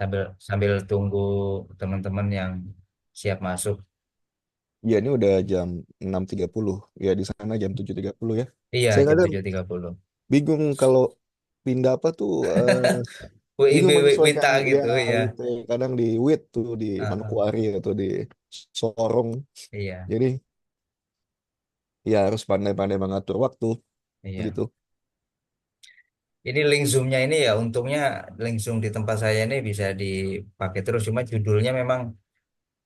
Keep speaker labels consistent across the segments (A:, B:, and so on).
A: sambil sambil tunggu teman-teman yang siap masuk.
B: Ya ini udah jam 6.30. Ya di sana jam 7.30 ya.
A: Iya,
B: Saya
A: jam
B: kadang
A: 7.30.
B: bingung kalau pindah apa tuh,
A: WIB
B: bingung menyesuaikan
A: Wita
B: ya
A: gitu ya.
B: WT, kadang di WIT tuh di
A: Heeh,
B: Manokwari atau di Sorong.
A: iya,
B: Jadi ya harus pandai-pandai mengatur waktu
A: iya.
B: gitu.
A: Ini link Zoom-nya ini ya, untungnya link Zoom di tempat saya ini bisa dipakai terus. Cuma judulnya memang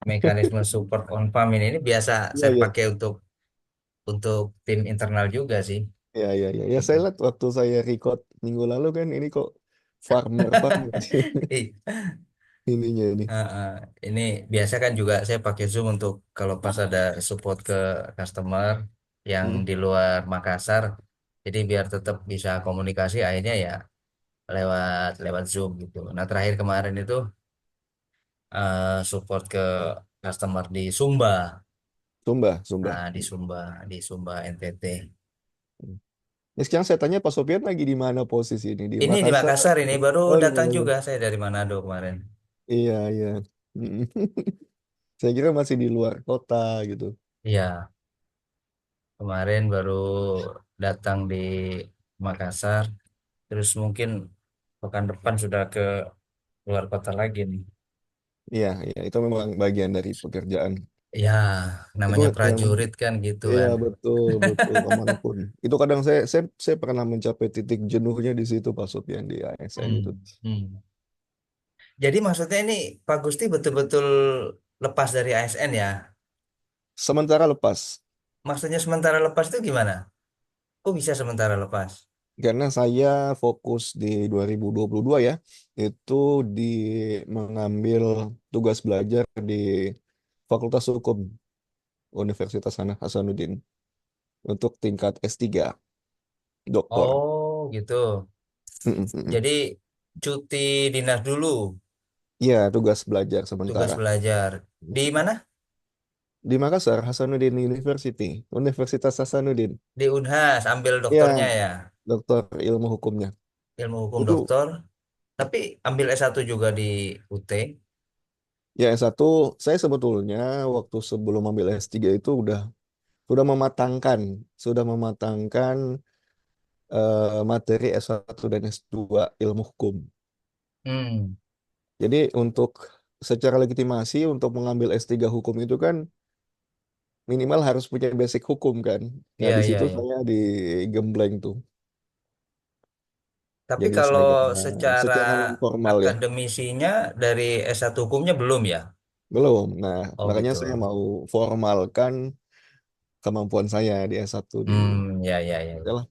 A: mekanisme support on farm ini biasa
B: Iya
A: saya
B: iya.
A: pakai untuk tim internal juga sih.
B: Ya ya ya. Ya saya
A: Mm-mm.
B: lihat waktu saya record minggu lalu kan ini kok farmer farmer
A: Ih,
B: ininya ini.
A: ini biasa kan juga saya pakai Zoom untuk kalau pas ada support ke customer yang
B: Hmm.
A: di luar Makassar. Jadi biar tetap bisa komunikasi akhirnya ya lewat lewat Zoom gitu. Nah, terakhir kemarin itu support ke customer di Sumba.
B: Sumba, Sumba.
A: Nah, di Sumba NTT.
B: Hmm. Ya, sekarang saya tanya Pak Sofian lagi di mana posisi ini? Di
A: Ini di
B: Makassar.
A: Makassar ini baru
B: Oh di
A: datang
B: Makassar.
A: juga saya dari Manado kemarin.
B: Iya iya. Mm. Saya kira masih di luar kota gitu.
A: Iya, kemarin baru datang di Makassar. Terus mungkin pekan depan sudah ke luar kota lagi nih.
B: Iya iya itu memang bagian dari pekerjaan.
A: Ya,
B: Itu
A: namanya
B: yang
A: prajurit kan gitu
B: iya
A: kan.
B: betul betul kemanapun. Itu kadang saya pernah mencapai titik jenuhnya di situ Pak Sofian di ASN itu.
A: Hmm. Hmm. Jadi maksudnya ini Pak Gusti betul-betul lepas dari ASN ya?
B: Sementara lepas.
A: Maksudnya sementara lepas itu gimana? Kok bisa sementara lepas?
B: Karena saya fokus di 2022 ya, itu di mengambil tugas belajar di Fakultas Hukum Universitas Hasanuddin untuk tingkat S3, doktor.
A: Oh, gitu.
B: Mm, mm, mm.
A: Jadi cuti dinas dulu,
B: Iya, tugas belajar
A: tugas
B: sementara.
A: belajar. Di mana?
B: Di Makassar, Hasanuddin University, Universitas Hasanuddin.
A: Di Unhas, ambil doktornya
B: Ya,
A: ya.
B: doktor ilmu hukumnya.
A: Ilmu hukum
B: Itu
A: doktor. Tapi ambil S1 juga di UT.
B: ya S1, saya sebetulnya waktu sebelum ambil S3 itu sudah mematangkan, sudah mematangkan materi S1 dan S2 ilmu hukum.
A: Hmm,
B: Jadi untuk secara legitimasi untuk mengambil S3 hukum itu kan minimal harus punya basic hukum kan. Nah
A: iya,
B: di
A: iya,
B: situ
A: iya.
B: saya digembleng tuh.
A: Tapi
B: Jadi
A: kalau
B: saya
A: secara
B: secara non formal ya
A: akademisinya dari S1 hukumnya belum ya?
B: belum. Nah
A: Oh
B: makanya
A: gitu.
B: saya mau formalkan kemampuan saya di S1 di.
A: Ya, ya, ya,
B: Ya
A: ya.
B: lah.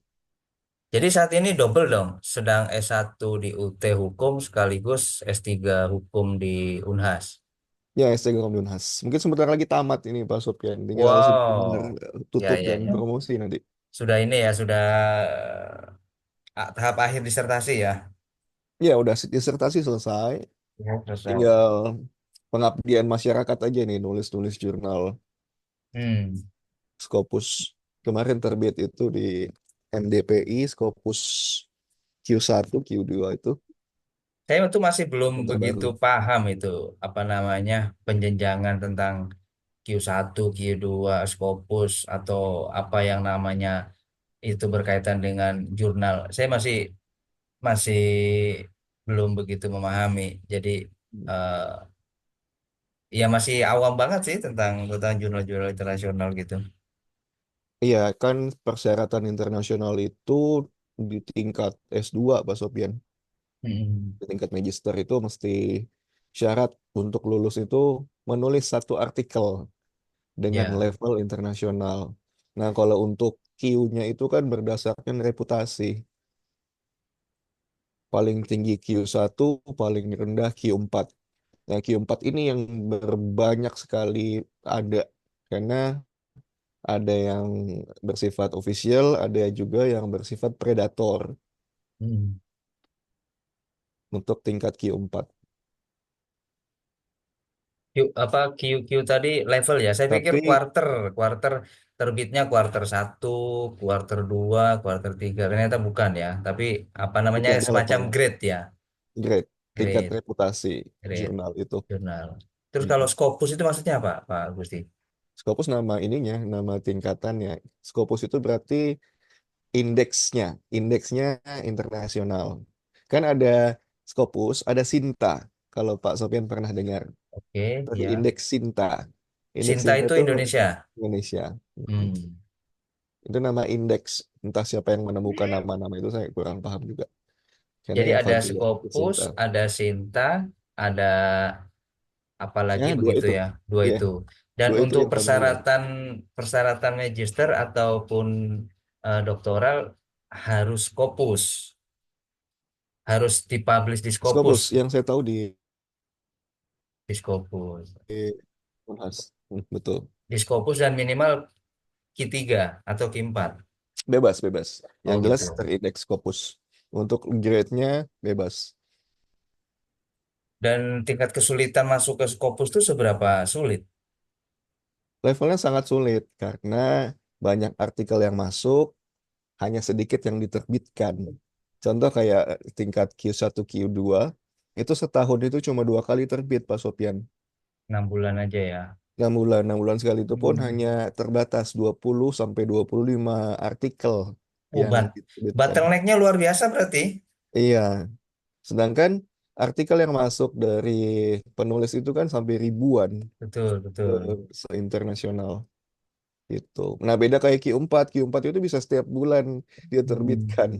A: Jadi saat ini double dong, sedang S1 di UT Hukum sekaligus S3 Hukum di Unhas.
B: Ya S3 Komnas. Mungkin sebentar lagi tamat ini Pak Sopyan. Tinggal sebentar
A: Wow.
B: tutup
A: Ya, ya,
B: dan
A: ya.
B: promosi nanti.
A: Sudah ini ya, sudah tahap akhir disertasi ya.
B: Ya udah disertasi selesai.
A: Ya, selesai.
B: Tinggal pengabdian masyarakat aja nih nulis-nulis jurnal
A: Hmm.
B: Scopus. Kemarin terbit itu di MDPI Scopus Q1 Q2 itu
A: Saya itu masih belum begitu
B: terbaru.
A: paham itu apa namanya penjenjangan tentang Q1, Q2, Scopus atau apa yang namanya itu berkaitan dengan jurnal. Saya masih masih belum begitu memahami. Jadi eh, ya masih awam banget sih tentang jurnal-jurnal internasional gitu.
B: Iya kan persyaratan internasional itu di tingkat S2 Pak Sopyan.
A: Hmm.
B: Di tingkat magister itu mesti syarat untuk lulus itu menulis satu artikel dengan
A: Ya.
B: level internasional. Nah, kalau untuk Q-nya itu kan berdasarkan reputasi. Paling tinggi Q1, paling rendah Q4. Nah, Q4 ini yang berbanyak sekali ada. Karena ada yang bersifat official, ada juga yang bersifat predator
A: Hmm.
B: untuk tingkat Q4.
A: Q tadi level ya. Saya pikir
B: Tapi
A: kuarter terbitnya kuarter 1, kuarter 2, kuarter 3. Ternyata bukan ya. Tapi apa namanya
B: itu ada
A: semacam
B: level
A: grade ya.
B: grade. tingkat
A: grade,
B: reputasi
A: grade,
B: jurnal itu.
A: jurnal. Terus kalau
B: Mm.
A: Scopus itu maksudnya apa, Pak Gusti?
B: Scopus nama ininya, nama tingkatannya. Scopus itu berarti indeksnya, indeksnya internasional. Kan ada Scopus, ada Sinta. Kalau Pak Sofian pernah dengar,
A: Oke,
B: dari
A: ya.
B: indeks Sinta. Indeks
A: Sinta
B: Sinta
A: itu
B: itu
A: Indonesia.
B: Indonesia. Mm.
A: Hmm.
B: Itu nama indeks. Entah siapa yang menemukan nama-nama itu saya kurang paham juga. Karena
A: Jadi
B: yang
A: ada
B: familiar itu
A: Scopus,
B: Sinta.
A: ada Sinta, ada apa lagi
B: Ya, dua
A: begitu
B: itu.
A: ya, dua
B: Iya,
A: itu. Dan
B: dua itu
A: untuk
B: yang familiar.
A: persyaratan persyaratan magister ataupun doktoral harus Scopus, harus dipublish di Scopus,
B: Scopus yang saya tahu
A: di Scopus,
B: di Unhas. Betul.
A: di Scopus dan minimal Q3 atau Q4.
B: Bebas, bebas.
A: Oh
B: Yang jelas
A: gitu.
B: terindeks Scopus. Untuk grade-nya bebas.
A: Dan tingkat kesulitan masuk ke Scopus itu seberapa sulit?
B: Levelnya sangat sulit karena banyak artikel yang masuk, hanya sedikit yang diterbitkan. Contoh kayak tingkat Q1, Q2, itu setahun itu cuma 2 kali terbit, Pak Sopian.
A: 6 bulan aja ya.
B: 6 bulan sekali itu pun
A: Hmm.
B: hanya terbatas 20 sampai 25 artikel
A: Oh,
B: yang diterbitkan.
A: bottlenecknya luar biasa berarti.
B: Iya, sedangkan artikel yang masuk dari penulis itu kan sampai ribuan
A: Betul, betul.
B: se-internasional itu. Nah, beda kayak Q4. Q4 itu bisa setiap bulan dia
A: Hmm.
B: terbitkan.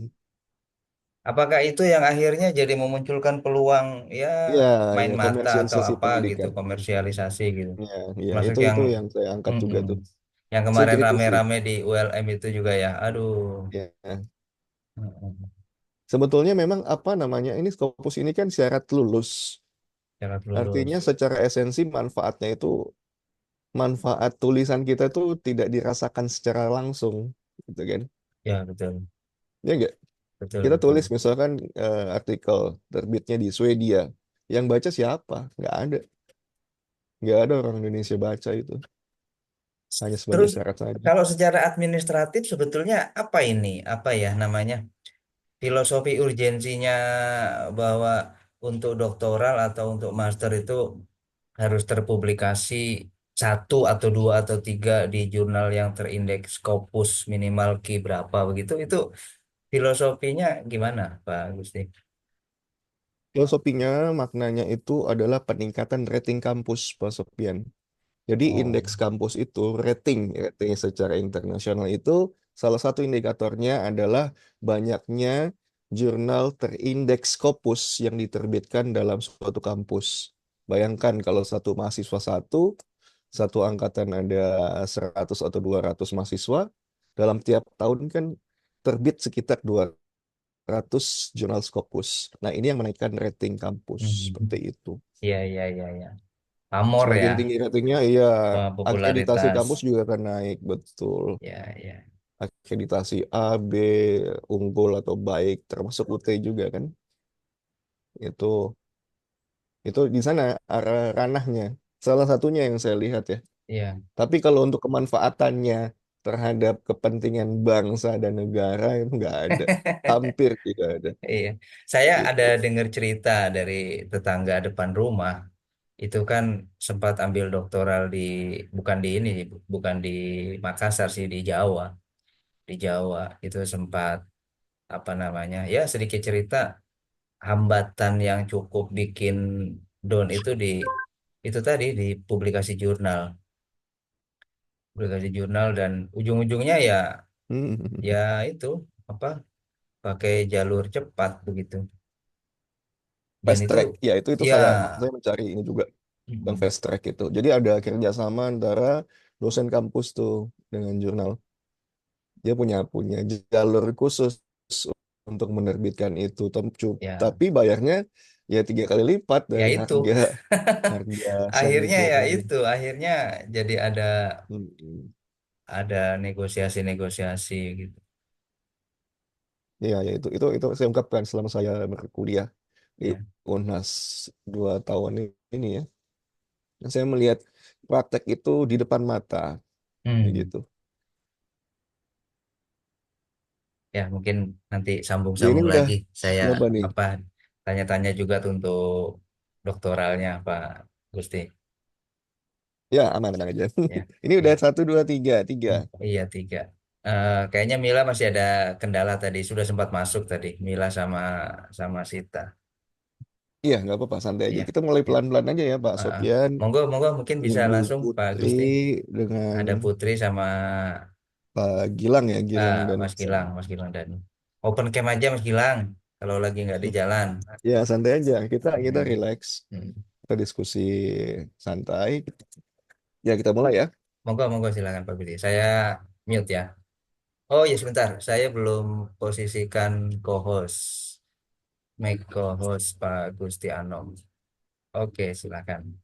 A: Apakah itu yang akhirnya jadi memunculkan peluang ya
B: Ya,
A: main
B: ya
A: mata atau
B: komersialisasi
A: apa gitu,
B: pendidikan.
A: komersialisasi gitu.
B: Ya, ya
A: Masuk
B: itu yang saya angkat juga
A: mm-mm.
B: tuh.
A: Yang
B: Saya
A: kemarin
B: kritisi.
A: rame-rame di ULM itu juga ya. Aduh.
B: Ya.
A: Mm-mm.
B: Sebetulnya memang apa namanya ini Scopus ini kan syarat lulus.
A: Syarat
B: Artinya
A: lulus.
B: secara esensi manfaatnya itu manfaat tulisan kita tuh tidak dirasakan secara langsung, gitu kan?
A: Ya, betul.
B: Ya enggak?
A: Betul,
B: Kita tulis
A: betul.
B: misalkan artikel terbitnya di Swedia, yang baca siapa? Nggak ada orang Indonesia baca itu, hanya sebagai
A: Terus
B: syarat saja.
A: kalau secara administratif sebetulnya apa ini? Apa ya namanya? Filosofi urgensinya bahwa untuk doktoral atau untuk master itu harus terpublikasi satu atau dua atau tiga di jurnal yang terindeks Scopus minimal Q berapa begitu itu filosofinya gimana Pak Gusti?
B: Filosofinya, maknanya itu adalah peningkatan rating kampus, Pak Sofian. Jadi
A: Oh,
B: indeks kampus itu rating secara internasional itu salah satu indikatornya adalah banyaknya jurnal terindeks Scopus yang diterbitkan dalam suatu kampus. Bayangkan kalau satu mahasiswa satu angkatan ada 100 atau 200 mahasiswa, dalam tiap tahun kan terbit sekitar 200 jurnal Scopus. Nah, ini yang menaikkan rating kampus seperti
A: mhm.
B: itu.
A: Iya iya iya ya. Pamor ya,
B: Semakin tinggi ratingnya, iya, akreditasi kampus
A: popularitas.
B: juga akan naik, betul.
A: Ya ya.
B: Akreditasi A, B, unggul atau baik, termasuk UT juga kan. Itu itu di sana ranahnya. Salah satunya yang saya lihat ya.
A: Iya.
B: Tapi kalau untuk kemanfaatannya terhadap kepentingan bangsa dan negara itu nggak ada. Hampir tidak ada.
A: Iya. Saya ada
B: Itu.
A: dengar cerita dari tetangga depan rumah. Itu kan sempat ambil doktoral di bukan di ini, bukan di Makassar sih di Jawa. Di Jawa itu sempat apa namanya? Ya sedikit cerita hambatan yang cukup bikin down itu di itu tadi di publikasi jurnal dan ujung-ujungnya ya
B: Hmm.
A: ya itu apa pakai jalur cepat begitu. Dan
B: Fast
A: itu
B: track, ya itu
A: ya
B: saya mencari ini juga tentang
A: mm,
B: fast track itu. Jadi ada kerjasama antara dosen kampus tuh dengan jurnal. Dia punya punya jalur khusus untuk menerbitkan itu.
A: ya
B: Tapi bayarnya ya 3 kali lipat
A: ya
B: dari
A: itu
B: harga harga semi
A: akhirnya ya
B: jurnal.
A: itu akhirnya jadi
B: Hmm.
A: ada negosiasi-negosiasi gitu.
B: Iya, ya itu saya ungkapkan selama saya berkuliah di
A: Ya.
B: UNHAS 2 tahun ini ya. Dan saya melihat praktek itu di depan mata,
A: Hmm.
B: begitu.
A: Ya, mungkin nanti
B: Ya ini
A: sambung-sambung
B: udah
A: lagi saya
B: berapa nih?
A: apa tanya-tanya juga tuh untuk doktoralnya Pak Gusti.
B: Ya, aman-aman aja.
A: Ya,
B: Ini udah
A: ya.
B: satu, dua, tiga, tiga.
A: Iya tiga. Kayaknya Mila masih ada kendala tadi. Sudah sempat masuk tadi. Mila sama sama Sita.
B: Iya, nggak apa-apa, santai aja.
A: Iya.
B: Kita mulai
A: Ya.
B: pelan-pelan aja ya, Pak Sopyan,
A: Monggo, monggo mungkin bisa
B: Ibu
A: langsung Pak
B: Putri,
A: Gusti.
B: dengan
A: Ada Putri sama
B: Pak Gilang ya, Gilang dan
A: Mas Gilang dan open cam aja Mas Gilang. Kalau lagi nggak di jalan.
B: ya santai aja. Kita
A: Hmm.
B: relax,
A: Hmm.
B: kita diskusi santai. Ya kita mulai ya.
A: Monggo, monggo silakan Pak Billy. Saya mute ya. Oh ya sebentar, saya belum posisikan co-host. Make co-host Pak Gusti Anom. Oke, silakan.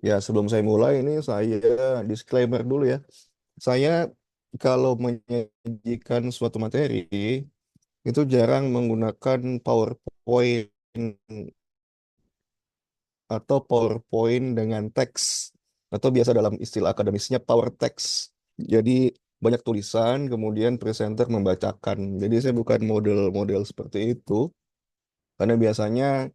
B: Ya sebelum saya mulai ini saya disclaimer dulu ya. Saya kalau menyajikan suatu materi itu jarang menggunakan PowerPoint atau PowerPoint dengan teks, atau biasa dalam istilah akademisnya Power Text. Jadi banyak tulisan, kemudian presenter membacakan. Jadi saya bukan model-model seperti itu, karena biasanya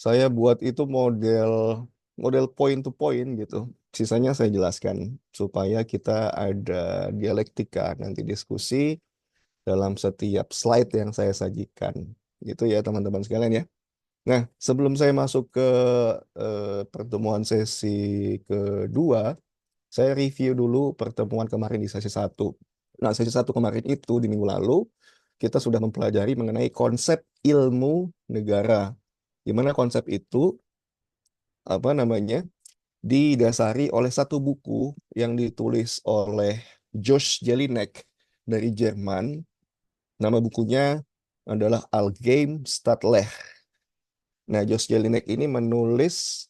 B: saya buat itu model model point to point gitu. Sisanya saya jelaskan supaya kita ada dialektika nanti diskusi dalam setiap slide yang saya sajikan. Gitu ya teman-teman sekalian ya. Nah, sebelum saya masuk ke pertemuan sesi kedua, saya review dulu pertemuan kemarin di sesi satu. Nah, sesi satu kemarin itu di minggu lalu, kita sudah mempelajari mengenai konsep ilmu negara. Di mana konsep itu, apa namanya, didasari oleh satu buku yang ditulis oleh Josh Jelinek dari Jerman. Nama bukunya adalah Allgemeine Staatslehre. Nah, Josh Jelinek ini menulis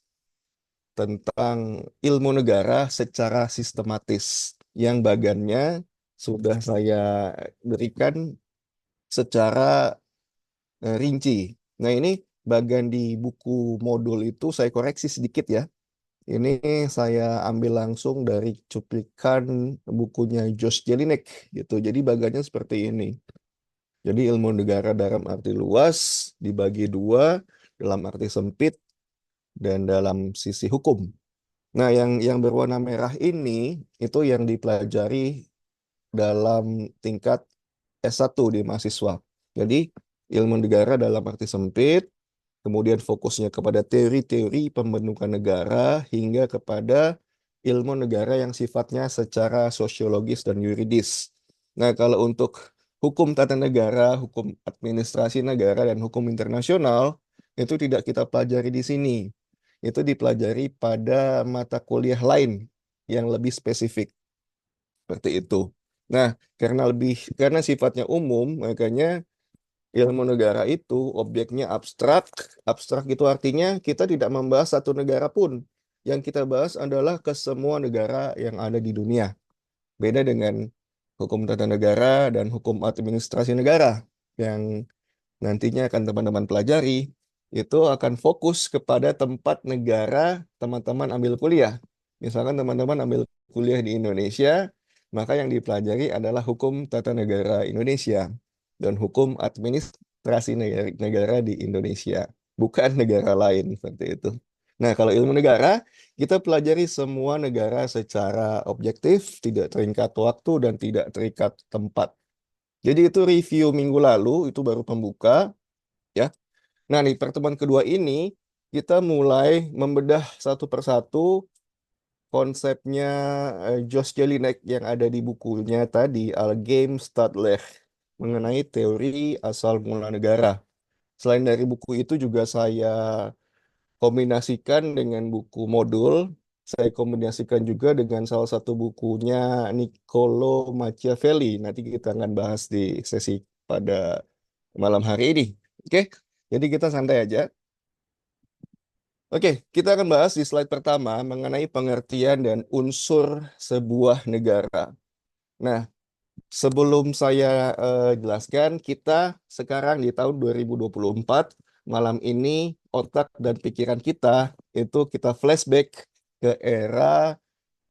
B: tentang ilmu negara secara sistematis, yang bagannya sudah saya berikan secara rinci. Nah, ini bagan di buku modul itu saya koreksi sedikit ya. Ini saya ambil langsung dari cuplikan bukunya Josh Jelinek gitu. Jadi bagannya seperti ini. Jadi ilmu negara dalam arti luas dibagi dua, dalam arti sempit dan dalam sisi hukum. Nah, yang berwarna merah ini itu yang dipelajari dalam tingkat S1 di mahasiswa. Jadi, ilmu negara dalam arti sempit, kemudian fokusnya kepada teori-teori pembentukan negara hingga kepada ilmu negara yang sifatnya secara sosiologis dan yuridis. Nah, kalau untuk hukum tata negara, hukum administrasi negara, dan hukum internasional, itu tidak kita pelajari di sini. Itu dipelajari pada mata kuliah lain yang lebih spesifik, seperti itu. Nah, karena sifatnya umum, makanya ilmu negara itu objeknya abstrak. Abstrak itu artinya kita tidak membahas satu negara pun. Yang kita bahas adalah ke semua negara yang ada di dunia. Beda dengan hukum tata negara dan hukum administrasi negara yang nantinya akan teman-teman pelajari. Itu akan fokus kepada tempat negara teman-teman ambil kuliah. Misalkan teman-teman ambil kuliah di Indonesia, maka yang dipelajari adalah hukum tata negara Indonesia dan hukum administrasi negara di Indonesia, bukan negara lain seperti itu. Nah, kalau ilmu negara, kita pelajari semua negara secara objektif, tidak terikat waktu dan tidak terikat tempat. Jadi itu review minggu lalu, itu baru pembuka ya. Nah, di pertemuan kedua ini kita mulai membedah satu persatu konsepnya Josh Jelinek yang ada di bukunya tadi, Allgemeine Staatslehre, mengenai teori asal mula negara. Selain dari buku itu juga saya kombinasikan dengan buku modul, saya kombinasikan juga dengan salah satu bukunya Niccolo Machiavelli. Nanti kita akan bahas di sesi pada malam hari ini. Oke, jadi kita santai aja. Oke, kita akan bahas di slide pertama mengenai pengertian dan unsur sebuah negara. Nah, Sebelum saya jelaskan, kita sekarang di tahun 2024, malam ini otak dan pikiran kita itu kita flashback ke era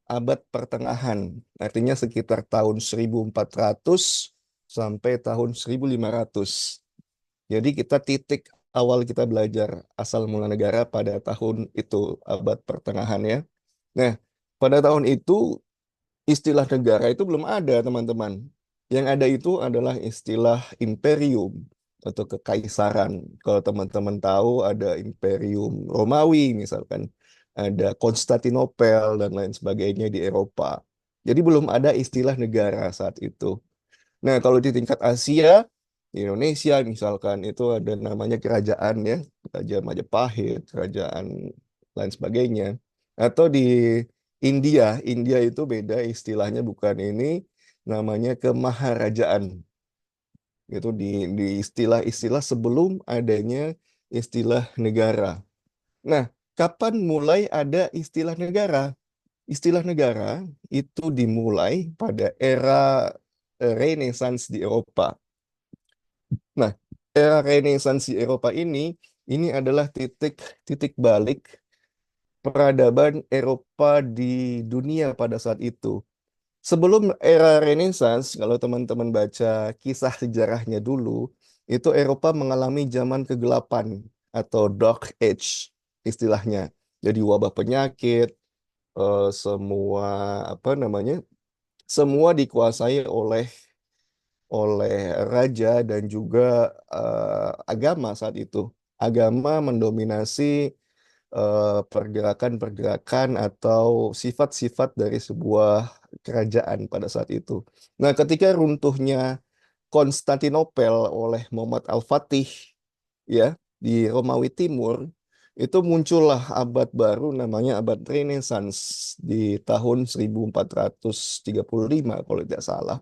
B: abad pertengahan. Artinya sekitar tahun 1400 sampai tahun 1500. Jadi kita titik awal kita belajar asal mula negara pada tahun itu, abad pertengahan ya. Nah, pada tahun itu istilah negara itu belum ada, teman-teman. Yang ada itu adalah istilah imperium atau kekaisaran. Kalau teman-teman tahu ada Imperium Romawi misalkan, ada Konstantinopel dan lain sebagainya di Eropa. Jadi belum ada istilah negara saat itu. Nah, kalau di tingkat Asia, di Indonesia misalkan itu ada namanya kerajaan ya, Kerajaan Majapahit, kerajaan lain sebagainya. Atau di India, India itu beda istilahnya bukan ini, namanya kemaharajaan. Itu di istilah-istilah sebelum adanya istilah negara. Nah, kapan mulai ada istilah negara? Istilah negara itu dimulai pada era Renaissance di Eropa. Nah, era Renaissance di Eropa ini adalah titik titik balik peradaban Eropa di dunia pada saat itu. Sebelum era Renaissance, kalau teman-teman baca kisah sejarahnya dulu, itu Eropa mengalami zaman kegelapan atau Dark Age istilahnya. Jadi wabah penyakit, semua apa namanya, semua dikuasai oleh oleh raja dan juga agama saat itu. Agama mendominasi pergerakan-pergerakan atau sifat-sifat dari sebuah kerajaan pada saat itu. Nah, ketika runtuhnya Konstantinopel oleh Muhammad Al-Fatih ya di Romawi Timur, itu muncullah abad baru namanya abad Renaissance di tahun 1435 kalau tidak salah.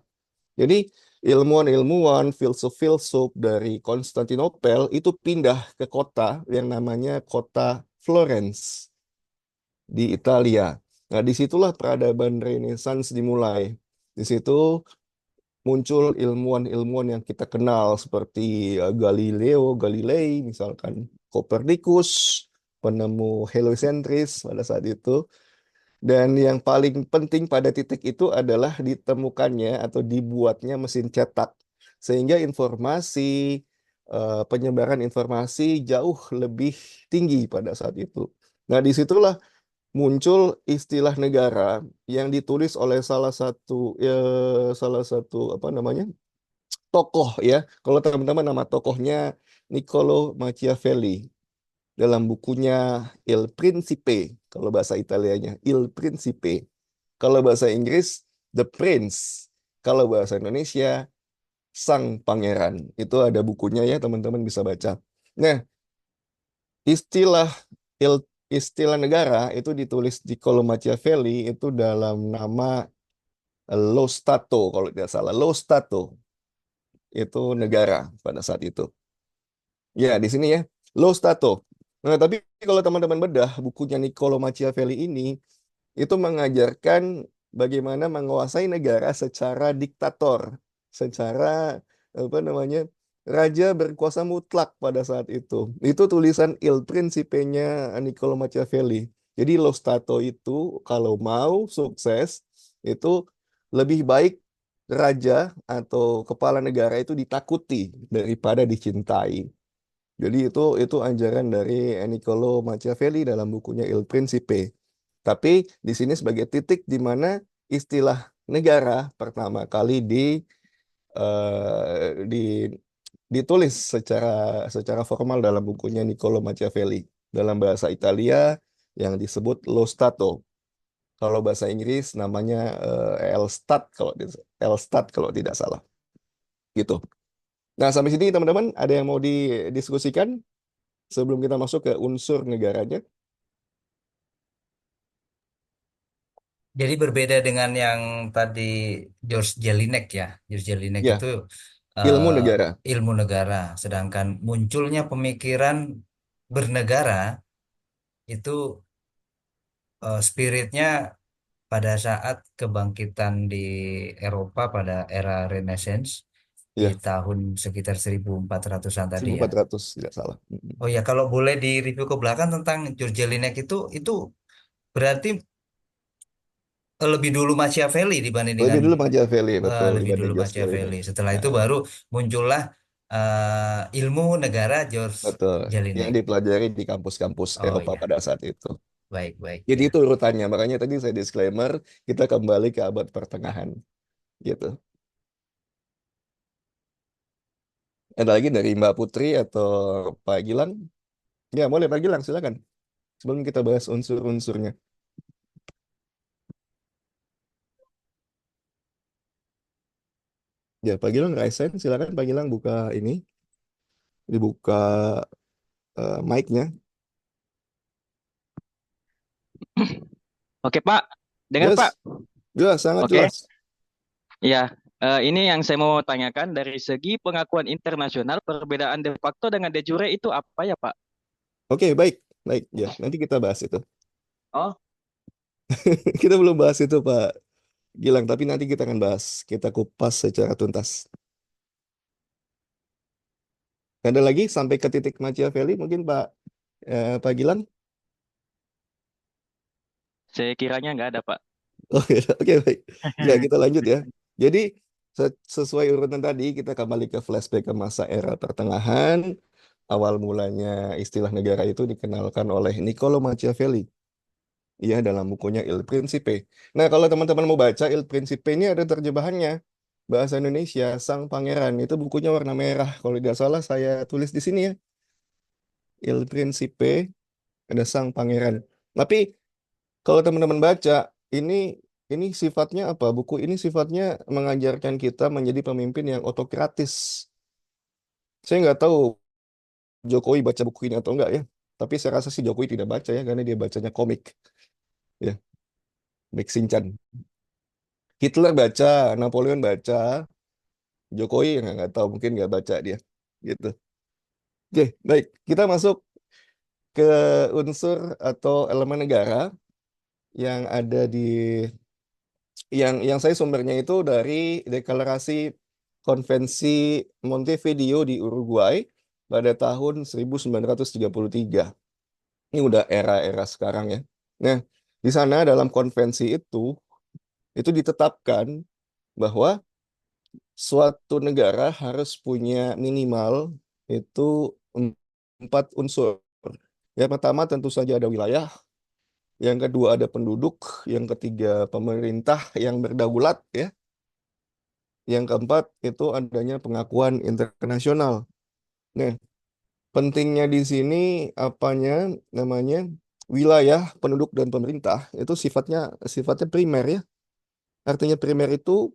B: Jadi ilmuwan-ilmuwan, filsuf-filsuf dari Konstantinopel itu pindah ke kota yang namanya kota Florence di Italia. Nah, disitulah peradaban Renaissance dimulai. Di situ muncul ilmuwan-ilmuwan yang kita kenal seperti Galileo Galilei, misalkan Copernicus, penemu heliocentris pada saat itu. Dan yang paling penting pada titik itu adalah ditemukannya atau dibuatnya mesin cetak. Sehingga informasi, penyebaran informasi jauh lebih tinggi pada saat itu. Nah, disitulah muncul istilah negara yang ditulis oleh salah satu apa namanya tokoh ya. Kalau teman-teman nama tokohnya Niccolo Machiavelli dalam bukunya Il Principe, kalau bahasa Italianya Il Principe. Kalau bahasa Inggris The Prince. Kalau bahasa Indonesia Sang Pangeran. Itu ada bukunya ya, teman-teman bisa baca. Nah, istilah il- istilah negara itu ditulis di Niccolo Machiavelli itu dalam nama Lo Stato kalau tidak salah. Lo Stato itu negara pada saat itu. Ya, di sini ya. Lo Stato. Nah, tapi kalau teman-teman bedah bukunya Niccolo Machiavelli ini itu mengajarkan bagaimana menguasai negara secara diktator, secara apa namanya, raja berkuasa mutlak pada saat itu. Itu tulisan Il Principe-nya Niccolo Machiavelli. Jadi Lo Stato itu kalau mau sukses itu lebih baik raja atau kepala negara itu ditakuti daripada dicintai. Jadi itu ajaran dari Niccolo Machiavelli dalam bukunya Il Principe. Tapi di sini sebagai titik di mana istilah negara pertama kali eh, di ditulis secara formal dalam bukunya Niccolo Machiavelli dalam bahasa Italia yang disebut Lo Stato. Kalau bahasa Inggris namanya Elstat kalau tidak salah. Gitu. Nah, sampai sini teman-teman ada yang mau didiskusikan sebelum kita masuk ke unsur negaranya?
A: Jadi berbeda dengan yang tadi George Jelinek ya. George Jelinek
B: Ya,
A: itu
B: ilmu
A: eh,
B: negara.
A: ilmu negara, sedangkan munculnya pemikiran bernegara itu spiritnya pada saat kebangkitan di Eropa pada era Renaissance di
B: Ya,
A: tahun sekitar 1400-an tadi
B: seribu
A: ya.
B: empat ratus tidak salah.
A: Oh ya, kalau boleh di review ke belakang tentang George Jelinek itu berarti lebih dulu Machiavelli dibanding
B: Lebih
A: dengan
B: dulu Machiavelli, betul,
A: lebih dulu
B: dibanding George
A: Machiavelli.
B: Jelinek.
A: Setelah itu
B: Nah,
A: baru muncullah ilmu negara George
B: betul. Yang
A: Jelinek.
B: dipelajari di kampus-kampus
A: Oh
B: Eropa
A: ya,
B: pada saat itu.
A: baik baik
B: Jadi
A: ya.
B: itu urutannya. Makanya tadi saya disclaimer, kita kembali ke abad pertengahan. Gitu. Ada lagi dari Mbak Putri atau Pak Gilang? Ya, boleh Pak Gilang, silakan. Sebelum kita bahas unsur-unsurnya. Ya, Pak Gilang raise hand, silakan Pak Gilang buka ini, dibuka mic-nya.
C: Oke Pak, dengar Pak.
B: Yes, jelas, sangat
C: Oke,
B: jelas.
C: ya. Ini yang saya mau tanyakan dari segi pengakuan internasional, perbedaan de facto dengan de jure itu apa ya Pak?
B: Oke, baik. Baik, ya. Nanti kita bahas itu.
C: Oh,
B: Kita belum bahas itu, Pak Gilang, tapi nanti kita akan bahas. Kita kupas secara tuntas. Ada lagi sampai ke titik Machiavelli, mungkin Pak Gilang?
C: saya kiranya nggak ada Pak.
B: Oke, oke, baik. Ya, kita lanjut ya. Jadi, sesuai urutan tadi, kita kembali ke flashback ke masa era pertengahan. Awal mulanya istilah negara itu dikenalkan oleh Niccolo Machiavelli. Ya, dalam bukunya Il Principe. Nah, kalau teman-teman mau baca Il Principe ini ada terjemahannya. Bahasa Indonesia, Sang Pangeran. Itu bukunya warna merah. Kalau tidak salah saya tulis di sini ya. Il Principe, ada Sang Pangeran. Tapi kalau teman-teman baca, ini ini sifatnya apa? Buku ini sifatnya mengajarkan kita menjadi pemimpin yang otokratis. Saya nggak tahu Jokowi baca buku ini atau enggak ya. Tapi saya rasa sih Jokowi tidak baca ya, karena dia bacanya komik. Ya, Komik Shinchan. Hitler baca, Napoleon baca, Jokowi nggak tahu, mungkin nggak baca dia. Gitu. Oke, baik. Kita masuk ke unsur atau elemen negara yang ada di yang saya sumbernya itu dari deklarasi Konvensi Montevideo di Uruguay pada tahun 1933. Ini udah era-era sekarang ya. Nah, di sana dalam konvensi itu ditetapkan bahwa suatu negara harus punya minimal itu empat unsur. Yang pertama tentu saja ada wilayah, yang kedua ada penduduk, yang ketiga pemerintah yang berdaulat ya. Yang keempat itu adanya pengakuan internasional. Nah, pentingnya di sini apanya namanya wilayah, penduduk dan pemerintah itu sifatnya sifatnya primer ya. Artinya primer itu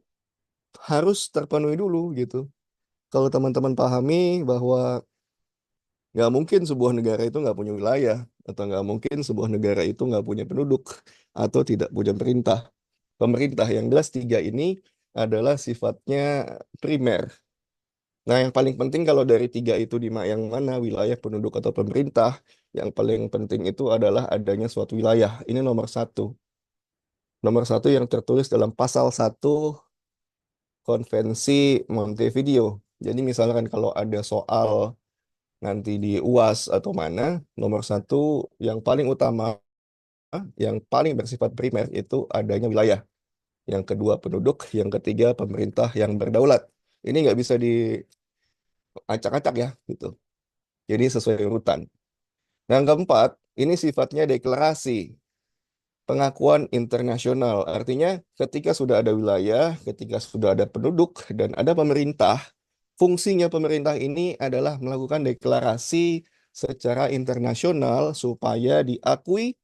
B: harus terpenuhi dulu gitu. Kalau teman-teman pahami bahwa nggak mungkin sebuah negara itu nggak punya wilayah atau nggak mungkin sebuah negara itu nggak punya penduduk atau tidak punya perintah. Pemerintah yang jelas tiga ini adalah sifatnya primer. Nah, yang paling penting kalau dari tiga itu yang mana wilayah, penduduk atau pemerintah, yang paling penting itu adalah adanya suatu wilayah. Ini nomor satu. Nomor satu yang tertulis dalam pasal satu Konvensi Montevideo. Jadi misalkan kalau ada soal nanti di UAS atau mana, nomor satu yang paling utama, yang paling bersifat primer itu adanya wilayah. Yang kedua penduduk, yang ketiga pemerintah yang berdaulat. Ini nggak bisa diacak-acak ya, gitu. Jadi sesuai urutan. Nah, yang keempat, ini sifatnya deklarasi, pengakuan internasional. Artinya ketika sudah ada wilayah, ketika sudah ada penduduk, dan ada pemerintah, fungsinya pemerintah ini adalah melakukan deklarasi secara internasional supaya diakui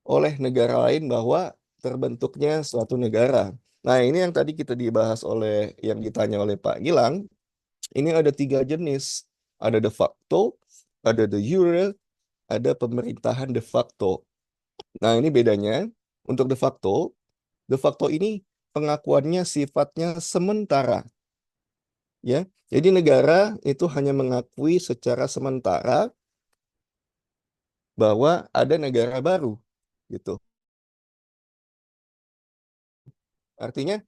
B: oleh negara lain bahwa terbentuknya suatu negara. Nah, ini yang tadi kita dibahas oleh yang ditanya oleh Pak Gilang, ini ada tiga jenis. Ada de facto, ada de jure, ada pemerintahan de facto. Nah, ini bedanya. Untuk de facto ini pengakuannya sifatnya sementara, ya. Jadi negara itu hanya mengakui secara sementara bahwa ada negara baru, gitu. Artinya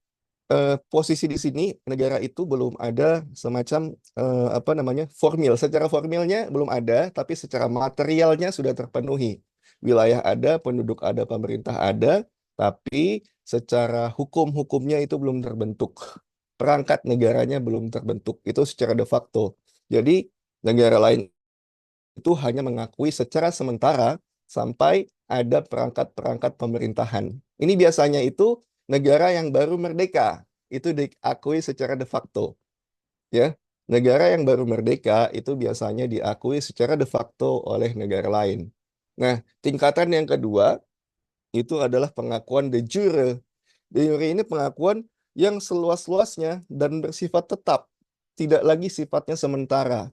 B: posisi di sini negara itu belum ada semacam apa namanya formil. Secara formilnya belum ada, tapi secara materialnya sudah terpenuhi. Wilayah ada, penduduk ada, pemerintah ada, tapi secara hukum-hukumnya itu belum terbentuk. Perangkat negaranya belum terbentuk. Itu secara de facto. Jadi negara lain itu hanya mengakui secara sementara sampai ada perangkat-perangkat pemerintahan. Ini biasanya itu negara yang baru merdeka, itu diakui secara de facto, ya. Negara yang baru merdeka itu biasanya diakui secara de facto oleh negara lain. Nah, tingkatan yang kedua itu adalah pengakuan de jure. De jure ini pengakuan yang seluas-luasnya dan bersifat tetap, tidak lagi sifatnya sementara.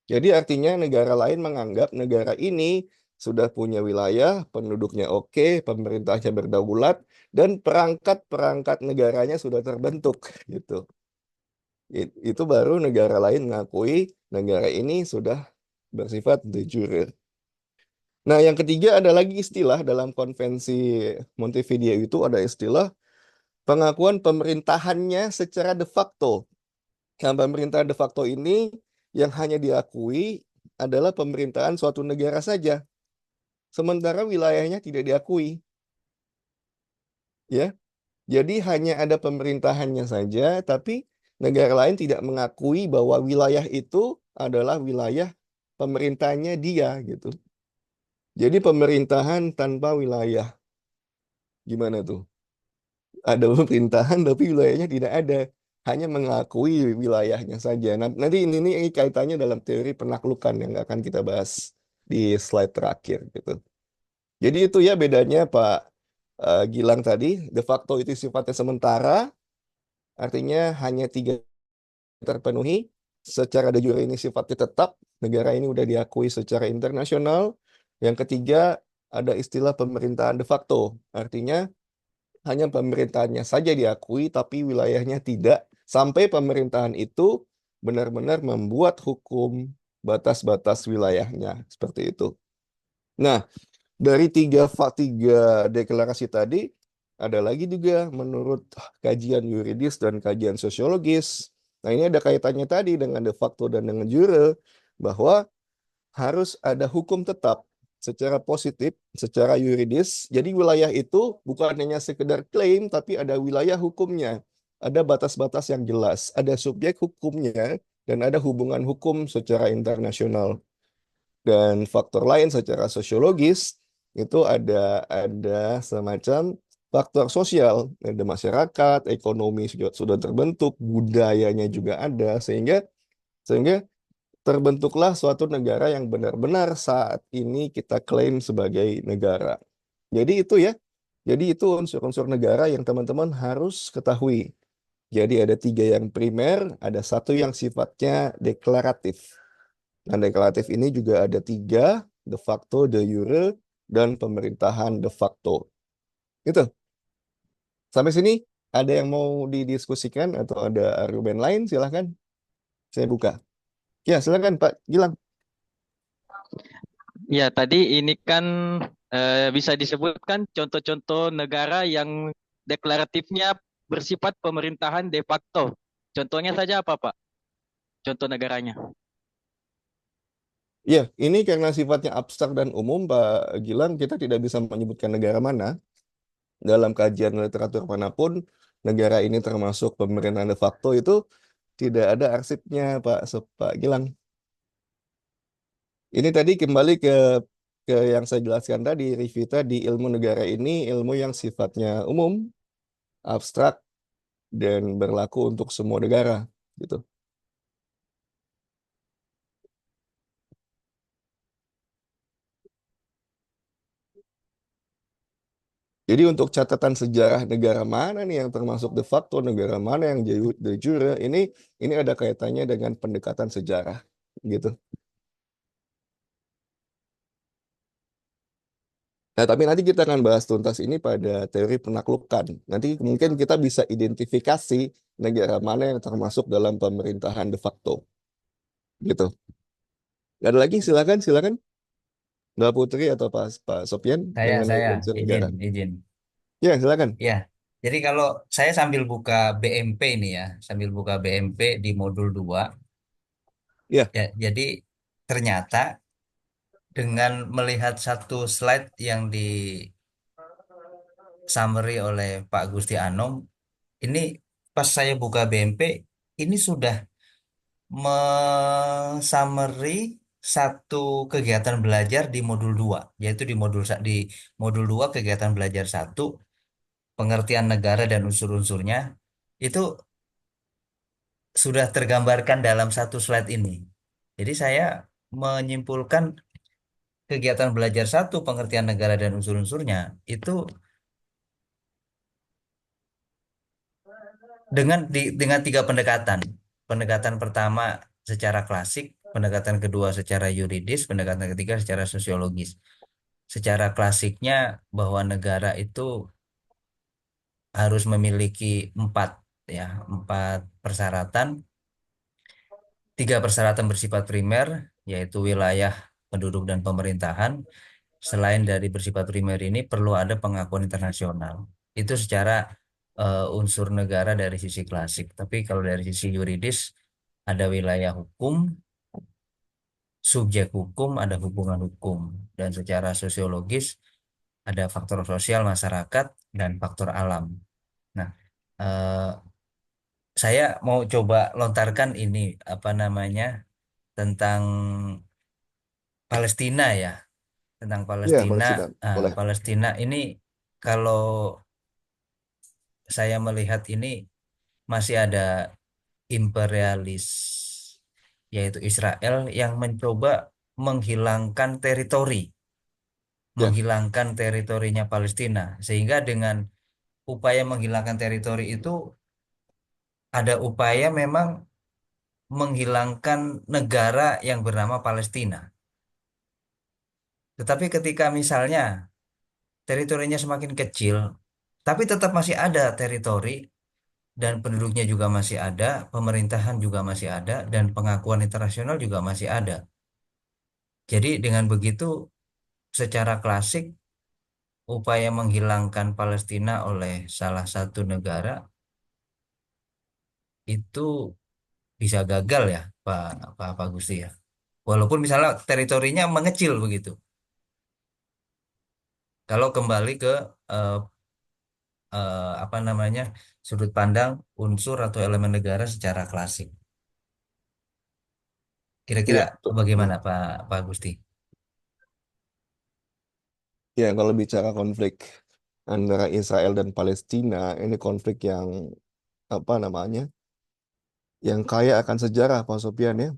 B: Jadi artinya negara lain menganggap negara ini sudah punya wilayah, penduduknya oke, pemerintahnya berdaulat, dan perangkat-perangkat negaranya sudah terbentuk gitu. Itu baru negara lain mengakui negara ini sudah bersifat de jure. Nah, yang ketiga ada lagi istilah dalam konvensi Montevideo itu ada istilah pengakuan pemerintahannya secara de facto. Yang pemerintahan de facto ini yang hanya diakui adalah pemerintahan suatu negara saja, sementara wilayahnya tidak diakui, ya. Jadi hanya ada pemerintahannya saja, tapi negara lain tidak mengakui bahwa wilayah itu adalah wilayah pemerintahnya dia gitu. Jadi pemerintahan tanpa wilayah, gimana tuh? Ada pemerintahan tapi wilayahnya tidak ada, hanya mengakui wilayahnya saja. Nah, nanti ini kaitannya dalam teori penaklukan yang akan kita bahas di slide terakhir gitu. Jadi itu ya bedanya Pak Gilang tadi, de facto itu sifatnya sementara, artinya hanya tiga terpenuhi. Secara de jure ini sifatnya tetap, negara ini udah diakui secara internasional. Yang ketiga ada istilah pemerintahan de facto, artinya hanya pemerintahannya saja diakui, tapi wilayahnya tidak, sampai pemerintahan itu benar-benar membuat hukum batas-batas wilayahnya, seperti itu. Nah, dari tiga deklarasi tadi, ada lagi juga menurut kajian yuridis dan kajian sosiologis. Nah, ini ada kaitannya tadi dengan de facto dan dengan jure, bahwa harus ada hukum tetap secara positif, secara yuridis. Jadi wilayah itu bukan hanya sekedar klaim, tapi ada wilayah hukumnya. Ada batas-batas yang jelas, ada subjek hukumnya, dan ada hubungan hukum secara internasional. Dan faktor lain secara sosiologis, itu ada semacam faktor sosial. Ada masyarakat, ekonomi sudah terbentuk, budayanya juga ada, sehingga terbentuklah suatu negara yang benar-benar saat ini kita klaim sebagai negara. Jadi itu ya, jadi itu unsur-unsur negara yang teman-teman harus ketahui. Jadi ada tiga yang primer, ada satu yang sifatnya deklaratif. Nah, deklaratif ini juga ada tiga, de facto, de jure, dan pemerintahan de facto. Itu. Sampai sini ada yang mau didiskusikan atau ada argumen lain? Silahkan. Saya buka. Ya, silakan Pak Gilang.
C: Ya, tadi ini kan bisa disebutkan contoh-contoh negara yang deklaratifnya bersifat pemerintahan de facto. Contohnya saja apa, Pak? Contoh negaranya.
B: Ya, ini karena sifatnya abstrak dan umum, Pak Gilang, kita tidak bisa menyebutkan negara mana. Dalam kajian literatur manapun, negara ini termasuk pemerintahan de facto itu tidak ada arsipnya, Pak Gilang. Ini tadi kembali ke yang saya jelaskan tadi, Rivita, di ilmu negara ini ilmu yang sifatnya umum, abstrak, dan berlaku untuk semua negara, gitu. Jadi untuk catatan sejarah negara mana nih yang termasuk de facto, negara mana yang de jure, ini ada kaitannya dengan pendekatan sejarah, gitu. Nah, tapi nanti kita akan bahas tuntas ini pada teori penaklukan. Nanti mungkin kita bisa identifikasi negara mana yang termasuk dalam pemerintahan de facto, gitu. Ada lagi? Silakan, silakan. Mbak Putri atau Pak Sopyan
A: Saya
B: dengan
A: saya
B: unsur
A: izin
B: negara.
A: izin.
B: Ya, silakan.
A: Ya, Jadi kalau saya sambil buka BMP ini ya, sambil buka BMP di modul 2
B: Ya,
A: ya, jadi ternyata dengan melihat satu slide yang di summary oleh Pak Gusti Anom, ini pas saya buka BMP, ini sudah summary satu kegiatan belajar di modul 2, yaitu di modul 2 kegiatan belajar satu, pengertian negara dan unsur-unsurnya, itu sudah tergambarkan dalam satu slide ini. Jadi saya menyimpulkan kegiatan belajar satu, pengertian negara dan unsur-unsurnya, itu dengan tiga pendekatan. Pendekatan pertama secara klasik, pendekatan kedua secara yuridis, pendekatan ketiga secara sosiologis. Secara klasiknya bahwa negara itu harus memiliki empat ya, empat persyaratan. Tiga persyaratan bersifat primer, yaitu wilayah, penduduk, dan pemerintahan. Selain dari bersifat primer ini perlu ada pengakuan internasional. Itu secara unsur negara dari sisi klasik. Tapi kalau dari sisi yuridis ada wilayah hukum, subjek hukum, ada hubungan hukum. Dan secara sosiologis ada faktor sosial masyarakat dan faktor alam. Nah, eh, saya mau coba lontarkan ini apa namanya tentang Palestina ya, tentang
B: ya
A: Palestina.
B: Palestina. Boleh.
A: Palestina ini kalau saya melihat ini masih ada imperialis, yaitu Israel yang mencoba menghilangkan
B: Ya,
A: teritorinya Palestina, sehingga dengan upaya menghilangkan teritori itu ada upaya memang menghilangkan negara yang bernama Palestina. Tetapi ketika misalnya teritorinya semakin kecil, tapi tetap masih ada teritori dan penduduknya juga masih ada, pemerintahan juga masih ada, dan pengakuan internasional juga masih ada. Jadi dengan begitu, secara klasik, upaya menghilangkan Palestina oleh salah satu negara itu bisa gagal ya, Pak Gusti ya. Walaupun misalnya teritorinya mengecil begitu. Kalau kembali ke eh, apa namanya sudut pandang unsur atau elemen negara secara klasik. Kira-kira
B: iya, betul.
A: bagaimana Pak Gusti?
B: Ya, kalau bicara konflik antara Israel dan Palestina, ini konflik yang apa namanya, yang kaya akan sejarah, Pak Sopian ya.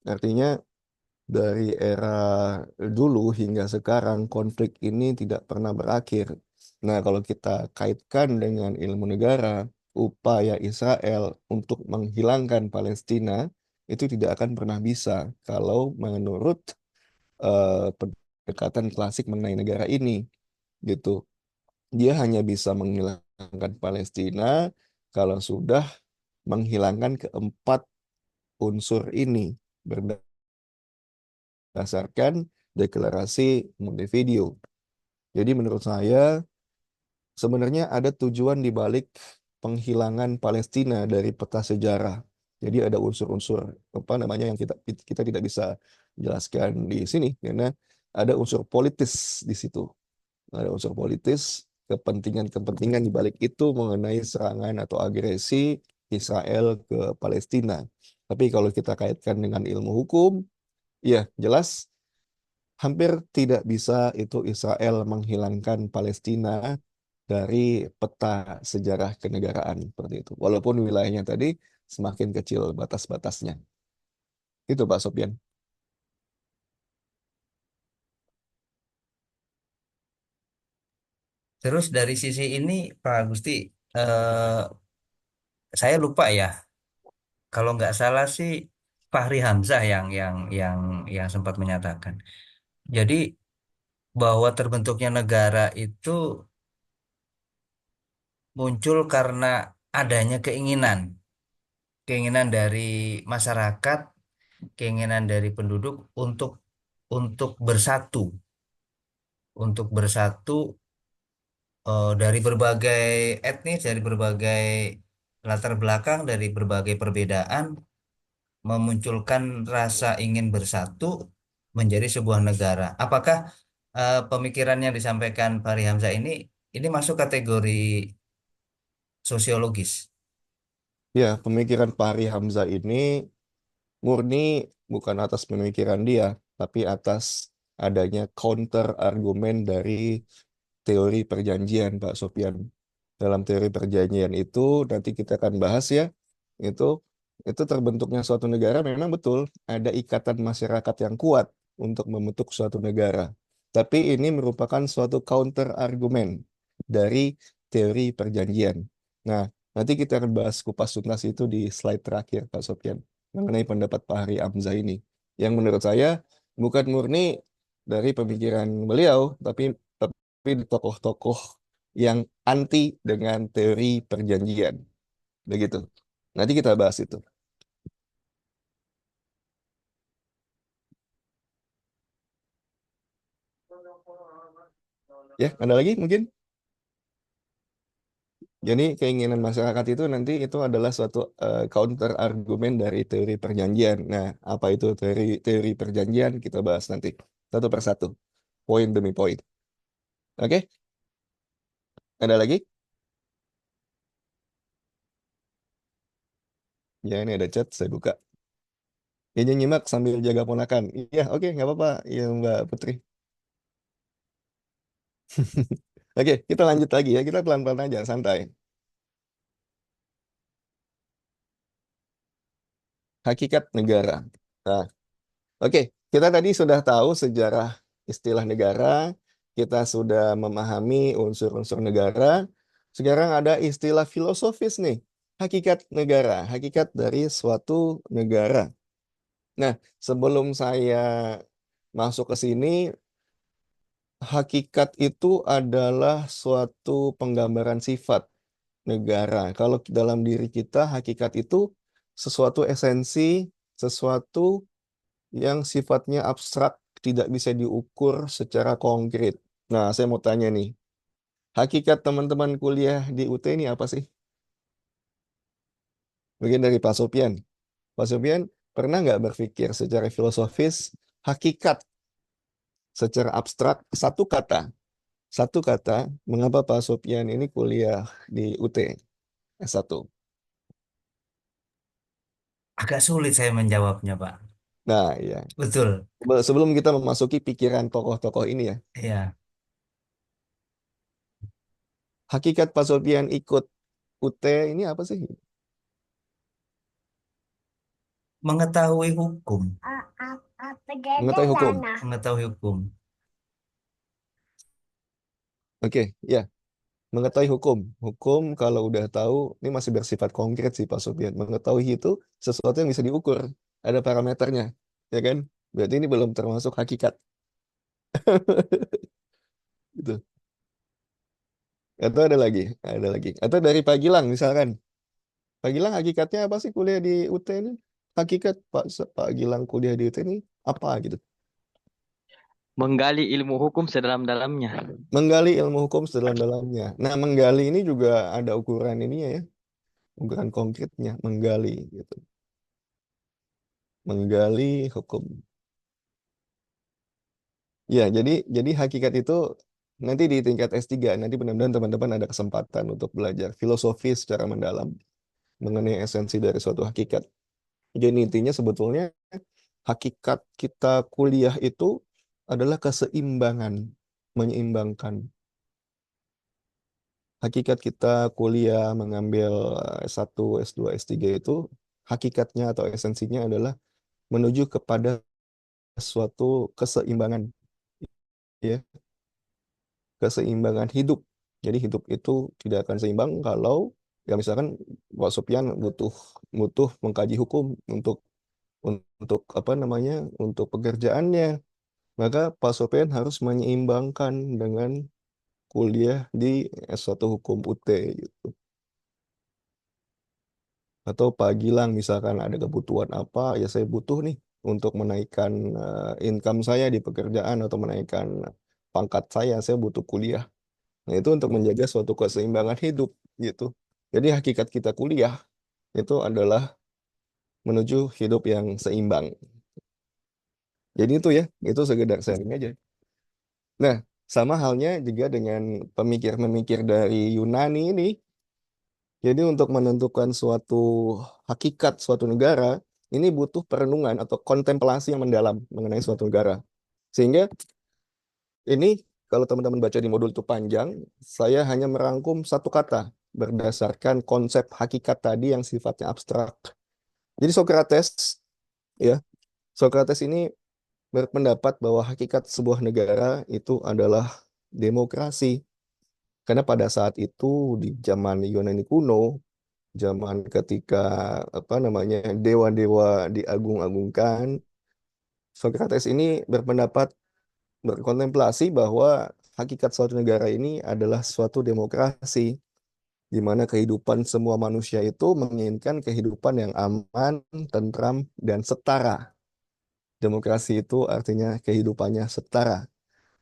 B: Artinya dari era dulu hingga sekarang konflik ini tidak pernah berakhir. Nah, kalau kita kaitkan dengan ilmu negara, upaya Israel untuk menghilangkan Palestina itu tidak akan pernah bisa kalau menurut pendekatan klasik mengenai negara ini gitu. Dia hanya bisa menghilangkan Palestina kalau sudah menghilangkan keempat unsur ini berdasarkan deklarasi Montevideo. Jadi menurut saya sebenarnya ada tujuan di balik penghilangan Palestina dari peta sejarah. Jadi ada unsur-unsur apa namanya yang kita tidak bisa jelaskan di sini karena ada unsur politis di situ. Ada unsur politis, kepentingan-kepentingan di balik itu mengenai serangan atau agresi Israel ke Palestina. Tapi kalau kita kaitkan dengan ilmu hukum, ya jelas hampir tidak bisa itu Israel menghilangkan Palestina dari peta sejarah kenegaraan seperti itu. Walaupun wilayahnya tadi semakin kecil batas-batasnya. Itu Pak Sopyan.
A: Terus dari sisi ini Pak Gusti, eh, saya lupa ya, kalau nggak salah sih Fahri Hamzah yang sempat menyatakan. Jadi bahwa terbentuknya negara itu muncul karena adanya keinginan dari masyarakat, keinginan dari penduduk untuk bersatu, untuk bersatu dari berbagai etnis, dari berbagai latar belakang, dari berbagai perbedaan, memunculkan rasa ingin bersatu menjadi sebuah negara. Apakah pemikiran yang disampaikan Fahri Hamzah ini masuk kategori sosiologis?
B: Ya, pemikiran Fahri Hamzah ini murni bukan atas pemikiran dia, tapi atas adanya counter argumen dari teori perjanjian, Pak Sofyan. Dalam teori perjanjian itu nanti kita akan bahas ya. Itu itu terbentuknya suatu negara memang betul ada ikatan masyarakat yang kuat untuk membentuk suatu negara. Tapi ini merupakan suatu counter argumen dari teori perjanjian. Nah, nanti kita akan bahas kupas tuntas itu di slide terakhir, Pak Sofyan, mengenai pendapat Pak Hari Hamzah ini. Yang menurut saya bukan murni dari pemikiran beliau, tapi tokoh-tokoh yang anti dengan teori perjanjian. Begitu. Nanti kita bahas itu. Ya, ada lagi mungkin? Jadi keinginan masyarakat itu nanti itu adalah suatu counter argumen dari teori perjanjian. Nah, apa itu teori teori perjanjian? Kita bahas nanti satu persatu, poin demi poin. Oke, ada lagi? Ya, ini ada chat, saya buka. Ini nyimak sambil jaga ponakan. Iya, oke, nggak apa-apa. Iya, Mbak Putri. Oke, kita lanjut lagi ya. Kita pelan-pelan aja, santai. Hakikat negara. Nah, oke, kita tadi sudah tahu sejarah istilah negara, kita sudah memahami unsur-unsur negara. Sekarang ada istilah filosofis nih, hakikat negara, hakikat dari suatu negara. Nah, sebelum saya masuk ke sini, hakikat itu adalah suatu penggambaran sifat negara. Kalau dalam diri kita, hakikat itu sesuatu esensi, sesuatu yang sifatnya abstrak, tidak bisa diukur secara konkret. Nah, saya mau tanya nih, hakikat teman-teman kuliah di UT ini apa sih? Mungkin dari Pak Sopian. Pak Sopian, pernah nggak berpikir secara filosofis, hakikat secara abstrak, satu kata, mengapa Pak Sopian ini kuliah di UT S1?
A: Agak sulit saya menjawabnya, Pak.
B: Nah, ya.
A: Betul.
B: Sebelum kita memasuki pikiran tokoh-tokoh ini ya,
A: Ya,
B: hakikat Pak Sopian ikut UT ini apa sih?
A: mengetahui hukum,
B: Mengetahui hukum.
A: mengetahui hukum.
B: Oke, ya. Mengetahui hukum. Hukum kalau udah tahu, ini masih bersifat konkret sih Pak Sofian. Mengetahui itu sesuatu yang bisa diukur. Ada parameternya, ya kan? Berarti ini belum termasuk hakikat. Gitu. Atau ada lagi, ada lagi. Atau dari Pak Gilang misalkan. Pak Gilang hakikatnya apa sih kuliah di UT ini? Hakikat Pak Gilang kuliah di UT ini apa gitu?
C: Menggali ilmu hukum sedalam-dalamnya.
B: Menggali ilmu hukum sedalam-dalamnya. Nah, menggali ini juga ada ukuran ini ya, ukuran konkretnya, menggali gitu. Menggali hukum. Ya, jadi hakikat itu nanti di tingkat S3 nanti mudah-mudahan teman-teman ada kesempatan untuk belajar filosofi secara mendalam mengenai esensi dari suatu hakikat. Jadi intinya sebetulnya hakikat kita kuliah itu adalah keseimbangan, menyeimbangkan. Hakikat kita kuliah mengambil S1, S2, S3 itu hakikatnya atau esensinya adalah menuju kepada suatu keseimbangan, ya, keseimbangan hidup. Jadi hidup itu tidak akan seimbang kalau ya misalkan Pak Sopyan butuh butuh mengkaji hukum untuk apa namanya untuk pekerjaannya, maka Pak Sopyan harus menyeimbangkan dengan kuliah di S1 Hukum UT gitu. Atau Pak Gilang misalkan ada kebutuhan apa, ya saya butuh nih untuk menaikkan income saya di pekerjaan atau menaikkan pangkat saya butuh kuliah. Nah, itu untuk menjaga suatu keseimbangan hidup gitu. Jadi hakikat kita kuliah itu adalah menuju hidup yang seimbang. Jadi itu ya, itu sekedar sharing aja. Nah, sama halnya juga dengan pemikir-pemikir dari Yunani ini. Jadi untuk menentukan suatu hakikat suatu negara, ini butuh perenungan atau kontemplasi yang mendalam mengenai suatu negara. Sehingga ini kalau teman-teman baca di modul itu panjang, saya hanya merangkum satu kata berdasarkan konsep hakikat tadi yang sifatnya abstrak. Jadi Socrates, ya, Socrates ini berpendapat bahwa hakikat sebuah negara itu adalah demokrasi. Karena pada saat itu di zaman Yunani kuno, zaman ketika apa namanya dewa-dewa diagung-agungkan, Socrates ini berpendapat berkontemplasi bahwa hakikat suatu negara ini adalah suatu demokrasi di mana kehidupan semua manusia itu menginginkan kehidupan yang aman, tentram, dan setara. Demokrasi itu artinya kehidupannya setara.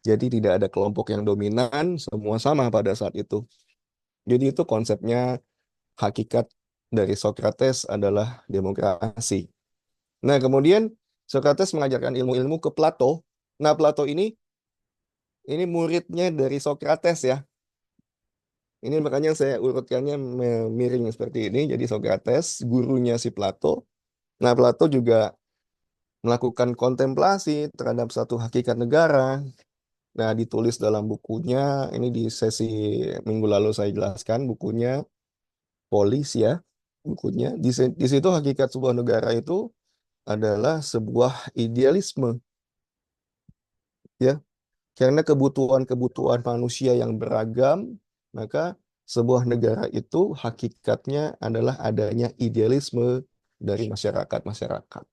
B: Jadi tidak ada kelompok yang dominan, semua sama pada saat itu. Jadi itu konsepnya hakikat dari Socrates adalah demokrasi. Nah, kemudian Socrates mengajarkan ilmu-ilmu ke Plato. Nah, Plato ini muridnya dari Socrates ya. Ini makanya saya urutkannya miring seperti ini. Jadi Socrates, gurunya si Plato. Nah, Plato juga melakukan kontemplasi terhadap satu hakikat negara. Nah, ditulis dalam bukunya, ini di sesi minggu lalu saya jelaskan, bukunya Polis ya, bukunya. Di situ hakikat sebuah negara itu adalah sebuah idealisme, ya. Karena kebutuhan-kebutuhan manusia yang beragam, maka sebuah negara itu hakikatnya adalah adanya idealisme dari masyarakat-masyarakat.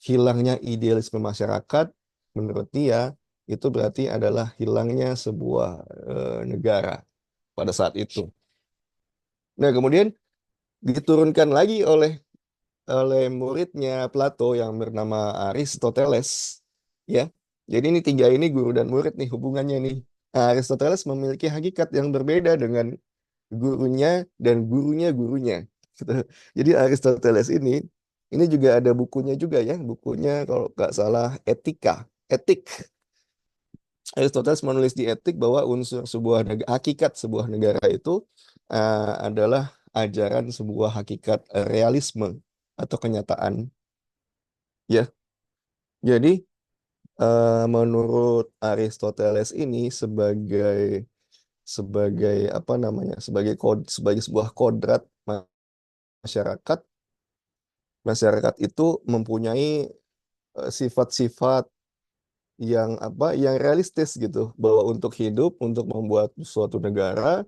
B: Hilangnya idealisme masyarakat, menurut dia, itu berarti adalah hilangnya sebuah negara pada saat itu. Nah, kemudian diturunkan lagi oleh muridnya Plato yang bernama Aristoteles, ya. Jadi ini tiga ini guru dan murid nih hubungannya nih. Nah, Aristoteles memiliki hakikat yang berbeda dengan gurunya dan gurunya. Gitu. Jadi Aristoteles ini juga ada bukunya juga ya, bukunya kalau nggak salah Etik. Aristoteles menulis di Etik bahwa unsur sebuah negara, hakikat sebuah negara itu adalah ajaran sebuah hakikat realisme atau kenyataan. Ya, jadi menurut Aristoteles ini sebagai apa namanya, sebagai sebuah kodrat masyarakat, masyarakat itu mempunyai sifat-sifat yang apa, yang realistis gitu, bahwa untuk hidup, untuk membuat suatu negara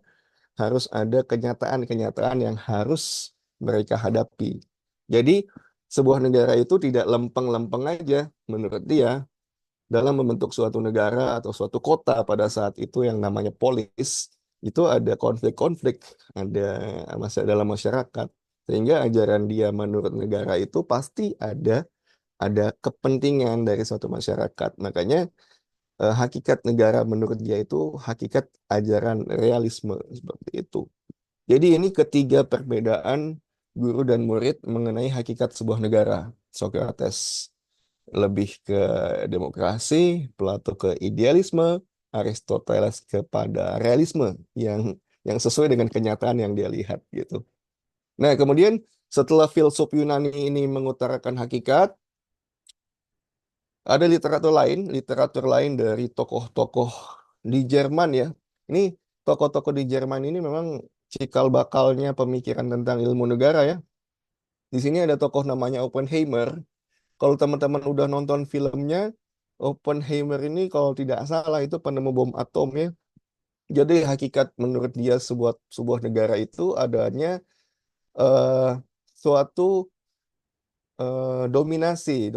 B: harus ada kenyataan-kenyataan yang harus mereka hadapi. Jadi sebuah negara itu tidak lempeng-lempeng aja menurut dia. Dalam membentuk suatu negara atau suatu kota pada saat itu yang namanya polis, itu ada konflik-konflik, ada masalah dalam masyarakat. Sehingga ajaran dia menurut negara itu pasti ada kepentingan dari suatu masyarakat. Makanya hakikat negara menurut dia itu hakikat ajaran realisme seperti itu. Jadi ini ketiga perbedaan guru dan murid mengenai hakikat sebuah negara. Socrates lebih ke demokrasi, Plato ke idealisme, Aristoteles kepada realisme yang sesuai dengan kenyataan yang dia lihat gitu. Nah, kemudian setelah filsuf Yunani ini mengutarakan hakikat, ada literatur lain dari tokoh-tokoh di Jerman ya. Ini tokoh-tokoh di Jerman ini memang cikal bakalnya pemikiran tentang ilmu negara ya. Di sini ada tokoh namanya Oppenheimer. Kalau teman-teman udah nonton filmnya, Oppenheimer ini kalau tidak salah itu penemu bom atom ya. Jadi hakikat menurut dia sebuah sebuah negara itu adanya eh, suatu dominasi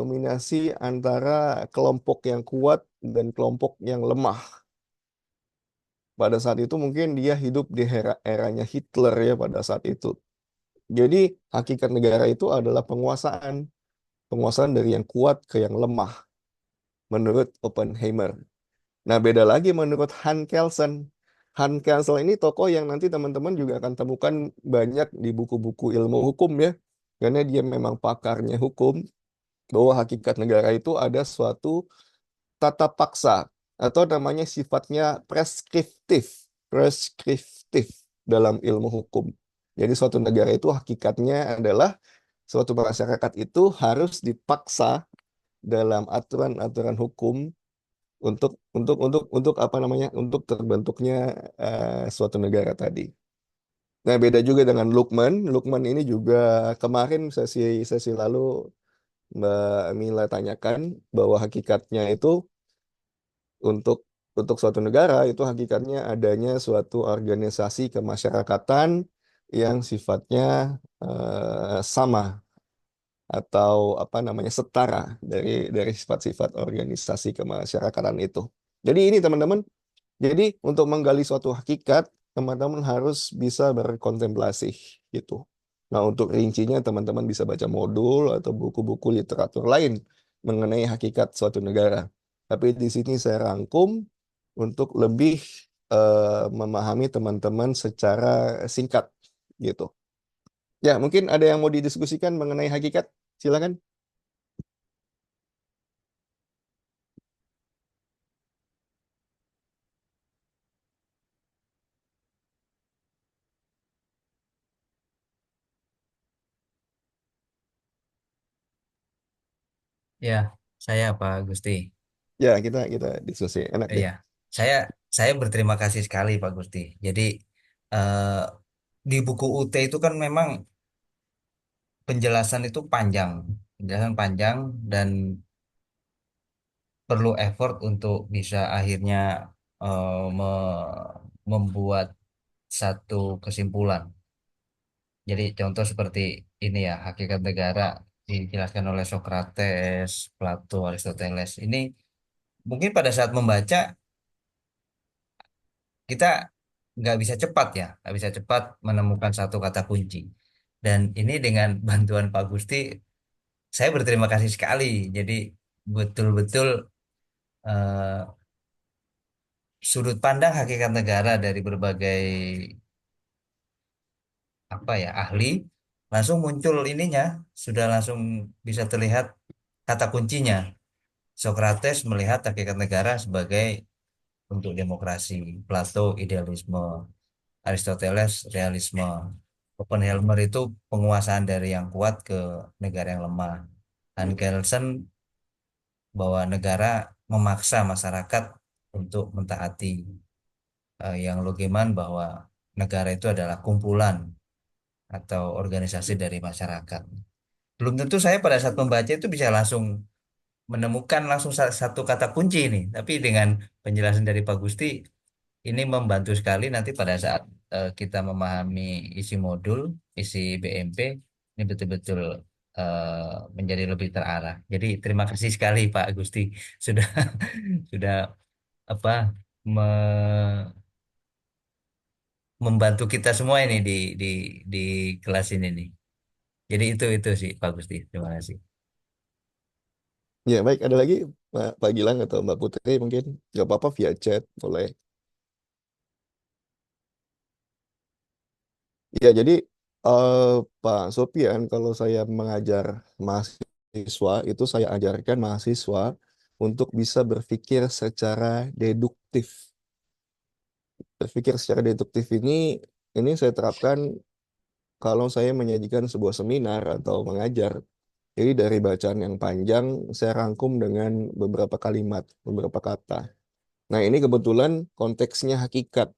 B: antara kelompok yang kuat dan kelompok yang lemah. Pada saat itu mungkin dia hidup di eranya Hitler ya pada saat itu. Jadi hakikat negara itu adalah penguasaan dari yang kuat ke yang lemah menurut Oppenheimer. Nah, beda lagi menurut Hans Kelsen. Hans Kelsen ini tokoh yang nanti teman-teman juga akan temukan banyak di buku-buku ilmu hukum ya. Karena dia memang pakarnya hukum, bahwa hakikat negara itu ada suatu tata paksa atau namanya sifatnya preskriptif, preskriptif dalam ilmu hukum. Jadi suatu negara itu hakikatnya adalah suatu masyarakat itu harus dipaksa dalam aturan-aturan hukum untuk apa namanya untuk terbentuknya suatu negara tadi. Nah, beda juga dengan Lukman. Lukman ini juga kemarin sesi lalu Mbak Mila tanyakan bahwa hakikatnya itu untuk suatu negara itu hakikatnya adanya suatu organisasi kemasyarakatan yang sifatnya sama atau apa namanya setara dari sifat-sifat organisasi kemasyarakatan itu. Jadi ini teman-teman, jadi untuk menggali suatu hakikat, teman-teman harus bisa berkontemplasi gitu. Nah, untuk rincinya teman-teman bisa baca modul atau buku-buku literatur lain mengenai hakikat suatu negara. Tapi di sini saya rangkum untuk lebih memahami teman-teman secara singkat gitu. Ya, mungkin ada yang mau didiskusikan mengenai hakikat? Silakan.
A: Ya, saya Pak Gusti.
B: Ya, kita diskusi. Enak deh.
A: Iya, saya saya berterima kasih sekali Pak Gusti. Jadi eh, di buku UT itu kan memang penjelasan itu panjang, penjelasan panjang dan perlu effort untuk bisa akhirnya membuat satu kesimpulan. Jadi contoh seperti ini ya, hakikat negara dijelaskan oleh Socrates, Plato, Aristoteles. Ini mungkin pada saat membaca kita nggak bisa cepat ya, nggak bisa cepat menemukan satu kata kunci. Dan ini dengan bantuan Pak Gusti, saya berterima kasih sekali. Jadi betul-betul eh, sudut pandang hakikat negara dari berbagai apa ya ahli langsung muncul ininya, sudah langsung bisa terlihat kata kuncinya. Socrates melihat hakikat negara sebagai untuk demokrasi, Plato idealisme, Aristoteles realisme, Oppenheimer itu penguasaan dari yang kuat ke negara yang lemah. Dan Kelsen bahwa negara memaksa masyarakat untuk mentaati yang Logeman bahwa negara itu adalah kumpulan atau organisasi dari masyarakat. Belum tentu saya pada saat membaca itu bisa langsung menemukan langsung satu kata kunci ini, tapi dengan penjelasan dari Pak Gusti ini membantu sekali nanti pada saat kita memahami isi modul, isi BMP, ini betul-betul menjadi lebih terarah. Jadi terima kasih sekali Pak Gusti sudah sudah apa me- membantu kita semua ini di di kelas ini nih. Jadi itu sih Pak Gusti. Terima kasih.
B: Ya, baik. Ada lagi Pak Gilang atau Mbak Putri mungkin? Nggak apa-apa via chat, boleh. Ya, jadi eh, Pak Sopian, kalau saya mengajar mahasiswa, itu saya ajarkan mahasiswa untuk bisa berpikir secara deduktif. Berpikir secara deduktif ini saya terapkan kalau saya menyajikan sebuah seminar atau mengajar. Jadi dari bacaan yang panjang, saya rangkum dengan beberapa kalimat, beberapa kata. Nah, ini kebetulan konteksnya hakikat.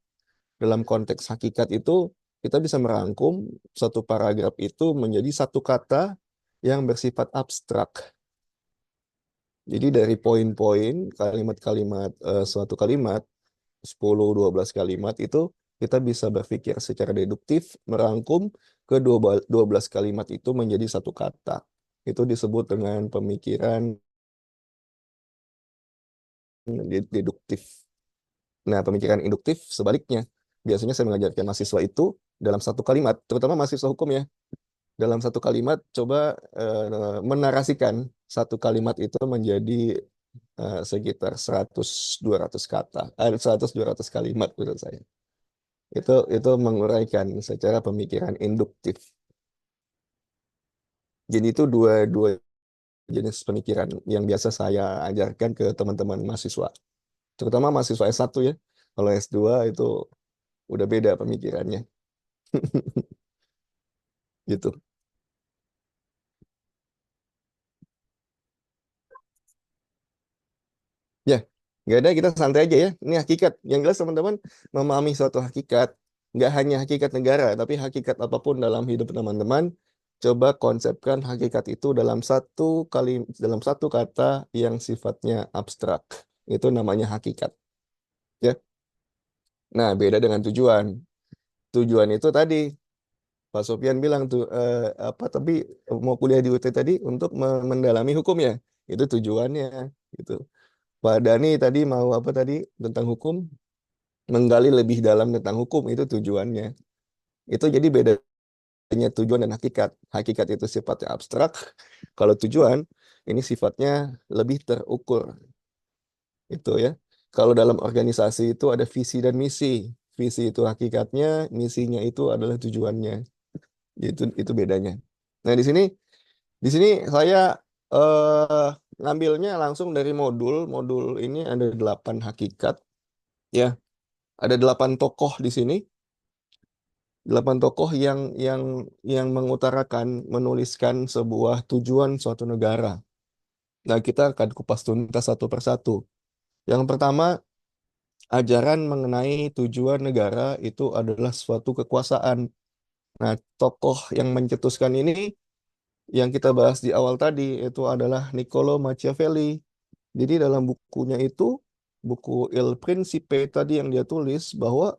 B: Dalam konteks hakikat itu, kita bisa merangkum satu paragraf itu menjadi satu kata yang bersifat abstrak. Jadi dari poin-poin, kalimat-kalimat, suatu kalimat, 10-12 kalimat itu, kita bisa berpikir secara deduktif, merangkum ke 12 kalimat itu menjadi satu kata. Itu disebut dengan pemikiran deduktif. Nah, pemikiran induktif sebaliknya. Biasanya saya mengajarkan mahasiswa itu dalam satu kalimat, terutama mahasiswa hukum ya. Dalam satu kalimat, coba menarasikan satu kalimat itu menjadi sekitar 100-200 kata. 100-200 kalimat menurut saya. Itu menguraikan secara pemikiran induktif. Jadi itu dua dua jenis pemikiran yang biasa saya ajarkan ke teman-teman mahasiswa, terutama mahasiswa S1 ya. Kalau S2 itu udah beda pemikirannya gitu. Ya, nggak ada, kita santai aja ya. Ini hakikat. Yang jelas teman-teman memahami suatu hakikat, nggak hanya hakikat negara, tapi hakikat apapun dalam hidup teman-teman, coba konsepkan hakikat itu dalam satu kata yang sifatnya abstrak. Itu namanya hakikat. Ya. Nah, beda dengan tujuan. Tujuan itu tadi Pak Sofyan bilang tuh apa tapi mau kuliah di UT tadi untuk mendalami hukum ya. Itu tujuannya gitu. Pak Dani tadi mau apa tadi tentang hukum, menggali lebih dalam tentang hukum, itu tujuannya. Itu jadi bedanya tujuan dan hakikat. Hakikat itu sifatnya abstrak, kalau tujuan ini sifatnya lebih terukur. Itu ya. Kalau dalam organisasi itu ada visi dan misi. Visi itu hakikatnya, misinya itu adalah tujuannya. Itu bedanya. Nah, di sini saya eh, ngambilnya langsung dari modul. Modul ini ada 8 hakikat ya. Ada 8 tokoh di sini. 8 tokoh yang mengutarakan, menuliskan sebuah tujuan suatu negara. Nah, kita akan kupas tuntas satu persatu. Yang pertama, ajaran mengenai tujuan negara itu adalah suatu kekuasaan. Nah, tokoh yang mencetuskan ini yang kita bahas di awal tadi itu adalah Niccolo Machiavelli. Jadi dalam bukunya itu, buku Il Principe tadi yang dia tulis bahwa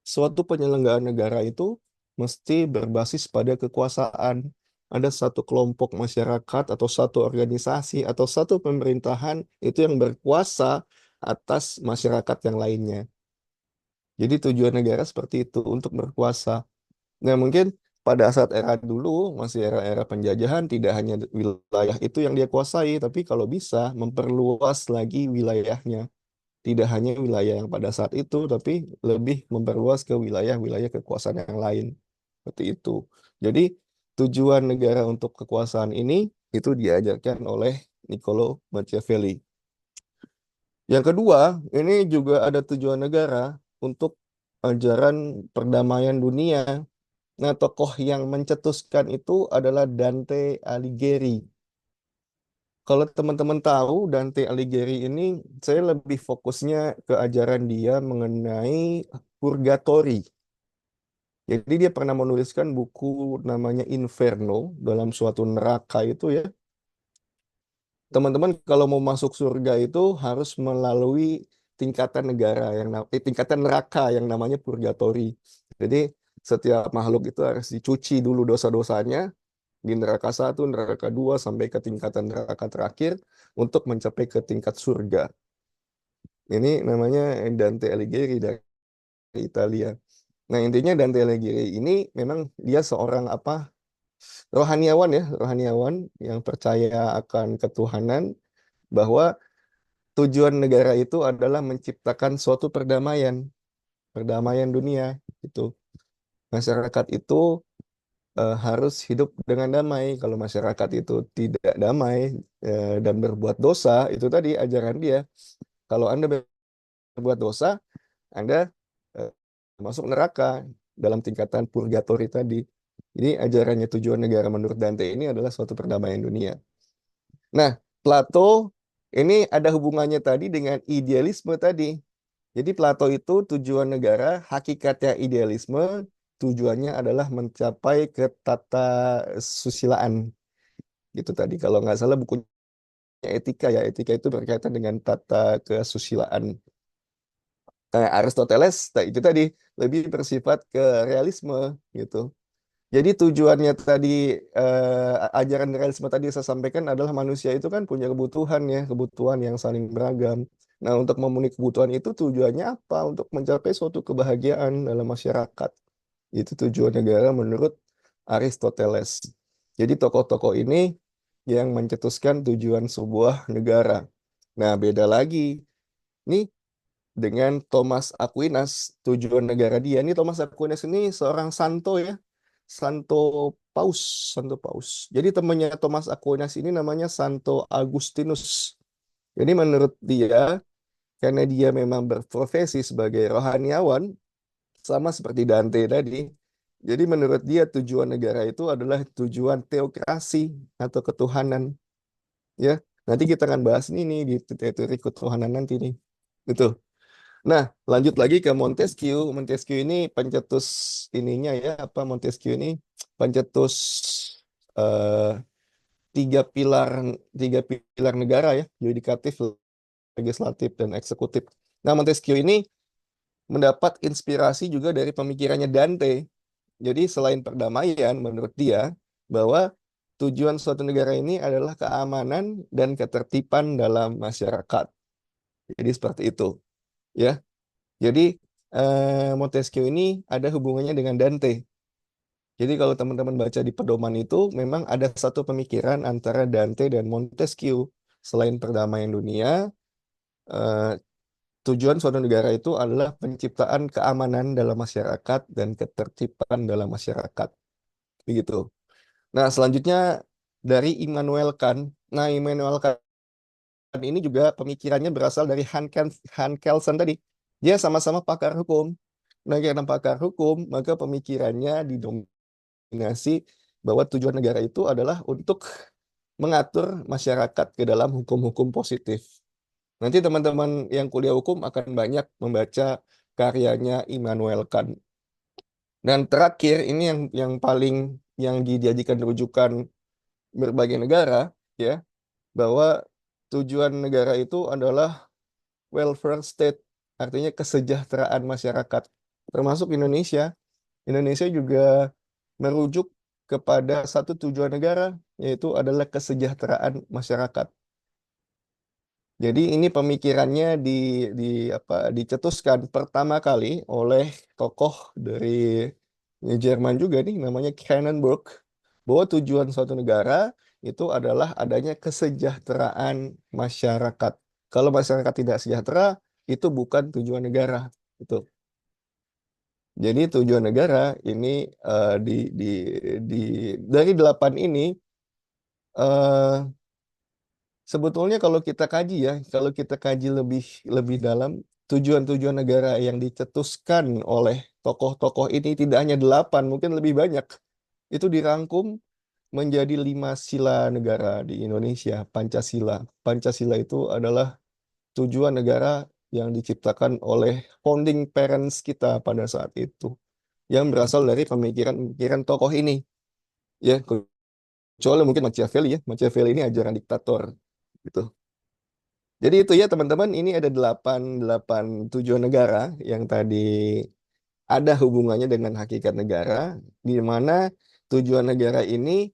B: suatu penyelenggaraan negara itu mesti berbasis pada kekuasaan. Ada satu kelompok masyarakat atau satu organisasi atau satu pemerintahan itu yang berkuasa atas masyarakat yang lainnya. Jadi tujuan negara seperti itu, untuk berkuasa. Nah, mungkin pada saat era dulu, masih era-era penjajahan, tidak hanya wilayah itu yang dia kuasai, tapi kalau bisa memperluas lagi wilayahnya. Tidak hanya wilayah yang pada saat itu, tapi lebih memperluas ke wilayah-wilayah kekuasaan yang lain. Seperti itu. Jadi, tujuan negara untuk kekuasaan ini, itu diajarkan oleh Niccolo Machiavelli. Yang kedua, ini juga ada tujuan negara untuk ajaran perdamaian dunia. Nah, tokoh yang mencetuskan itu adalah Dante Alighieri. Kalau teman-teman tahu, Dante Alighieri ini, saya lebih fokusnya ke ajaran dia mengenai purgatori. Jadi dia pernah menuliskan buku namanya Inferno, dalam suatu neraka itu ya. Teman-teman kalau mau masuk surga itu harus melalui tingkatan tingkatan neraka yang namanya purgatori. Jadi setiap makhluk itu harus dicuci dulu dosa-dosanya di neraka satu, neraka dua, sampai ke tingkatan neraka terakhir untuk mencapai ke tingkat surga. Ini namanya Dante Alighieri dari Italia. Nah, intinya Dante Alighieri ini memang dia seorang apa? Rohaniawan ya, rohaniawan yang percaya akan ketuhanan, bahwa tujuan negara itu adalah menciptakan suatu perdamaian, perdamaian dunia itu. Masyarakat itu harus hidup dengan damai. Kalau masyarakat itu tidak damai dan berbuat dosa, itu tadi ajaran dia. Kalau Anda berbuat dosa, Anda eh, masuk neraka dalam tingkatan purgatori tadi. Jadi ajarannya tujuan negara menurut Dante ini adalah suatu perdamaian dunia. Nah, Plato ini ada hubungannya tadi dengan idealisme tadi. Jadi Plato itu tujuan negara, hakikatnya idealisme, tujuannya adalah mencapai ke tata susilaan. Gitu tadi. Kalau nggak salah bukunya etika ya. Etika itu berkaitan dengan tata kesusilaan. Aristoteles, nah itu tadi lebih bersifat ke realisme gitu. Jadi tujuannya tadi ajaran realisme tadi saya sampaikan adalah manusia itu kan punya kebutuhan ya, kebutuhan yang saling beragam. Nah, untuk memenuhi kebutuhan itu tujuannya apa? Untuk mencapai suatu kebahagiaan dalam masyarakat. Itu tujuan negara menurut Aristoteles. Jadi tokoh-tokoh ini yang mencetuskan tujuan sebuah negara. Nah, beda lagi. Nih dengan Thomas Aquinas. Tujuan negara dia ini, Thomas Aquinas ini seorang santo ya, Santo Paus, Santo Paus. Jadi temannya Thomas Aquinas ini namanya Santo Agustinus. Jadi menurut dia, karena dia memang berprofesi sebagai rohaniawan, sama seperti Dante tadi. Jadi menurut dia tujuan negara itu adalah tujuan teokrasi atau ketuhanan, ya. Nanti kita akan bahas ini nih di teori ketuhanan nanti nih. Itu. Nah, lanjut lagi ke Montesquieu. Montesquieu ini pencetus ininya ya, apa Montesquieu ini pencetus eh, tiga pilar tiga pilar negara ya, yudikatif, legislatif, dan eksekutif. Nah, Montesquieu ini mendapat inspirasi juga dari pemikirannya Dante. Jadi selain perdamaian, menurut dia bahwa tujuan suatu negara ini adalah keamanan dan ketertiban dalam masyarakat. Jadi seperti itu, ya. Jadi Montesquieu ini ada hubungannya dengan Dante. Jadi kalau teman-teman baca di pedoman itu, memang ada satu pemikiran antara Dante dan Montesquieu. Selain perdamaian dunia, eh, tujuan suatu negara itu adalah penciptaan keamanan dalam masyarakat dan ketertiban dalam masyarakat. Begitu. Nah, selanjutnya dari Immanuel Kant. Nah, Immanuel Kant ini juga pemikirannya berasal dari Hans Kelsen tadi. Dia sama-sama pakar hukum. Nah, karena pakar hukum, maka pemikirannya didominasi bahwa tujuan negara itu adalah untuk mengatur masyarakat ke dalam hukum-hukum positif. Nanti teman-teman yang kuliah hukum akan banyak membaca karyanya Immanuel Kant. Dan terakhir ini yang paling yang dijadikan rujukan berbagai negara, ya, bahwa tujuan negara itu adalah welfare state, artinya kesejahteraan masyarakat, termasuk Indonesia. Indonesia juga merujuk kepada satu tujuan negara, yaitu adalah kesejahteraan masyarakat. Jadi ini pemikirannya di apa dicetuskan pertama kali oleh tokoh dari Jerman juga nih, namanya Cannenberg, bahwa tujuan suatu negara itu adalah adanya kesejahteraan masyarakat. Kalau masyarakat tidak sejahtera, itu bukan tujuan negara. Itu. Jadi tujuan negara ini di di di dari delapan ini, eh, sebetulnya kalau kita kaji ya, kalau kita kaji lebih lebih dalam, tujuan-tujuan negara yang dicetuskan oleh tokoh-tokoh ini tidak hanya delapan, mungkin lebih banyak. Itu dirangkum menjadi 5 sila negara di Indonesia, Pancasila. Pancasila itu adalah tujuan negara yang diciptakan oleh founding parents kita pada saat itu, yang berasal dari pemikiran-pemikiran tokoh ini. Ya, kecuali mungkin Machiavelli ya. Machiavelli ini ajaran diktator gitu. Jadi itu ya teman-teman, ini ada delapan delapan tujuan negara yang tadi ada hubungannya dengan hakikat negara, di mana tujuan negara ini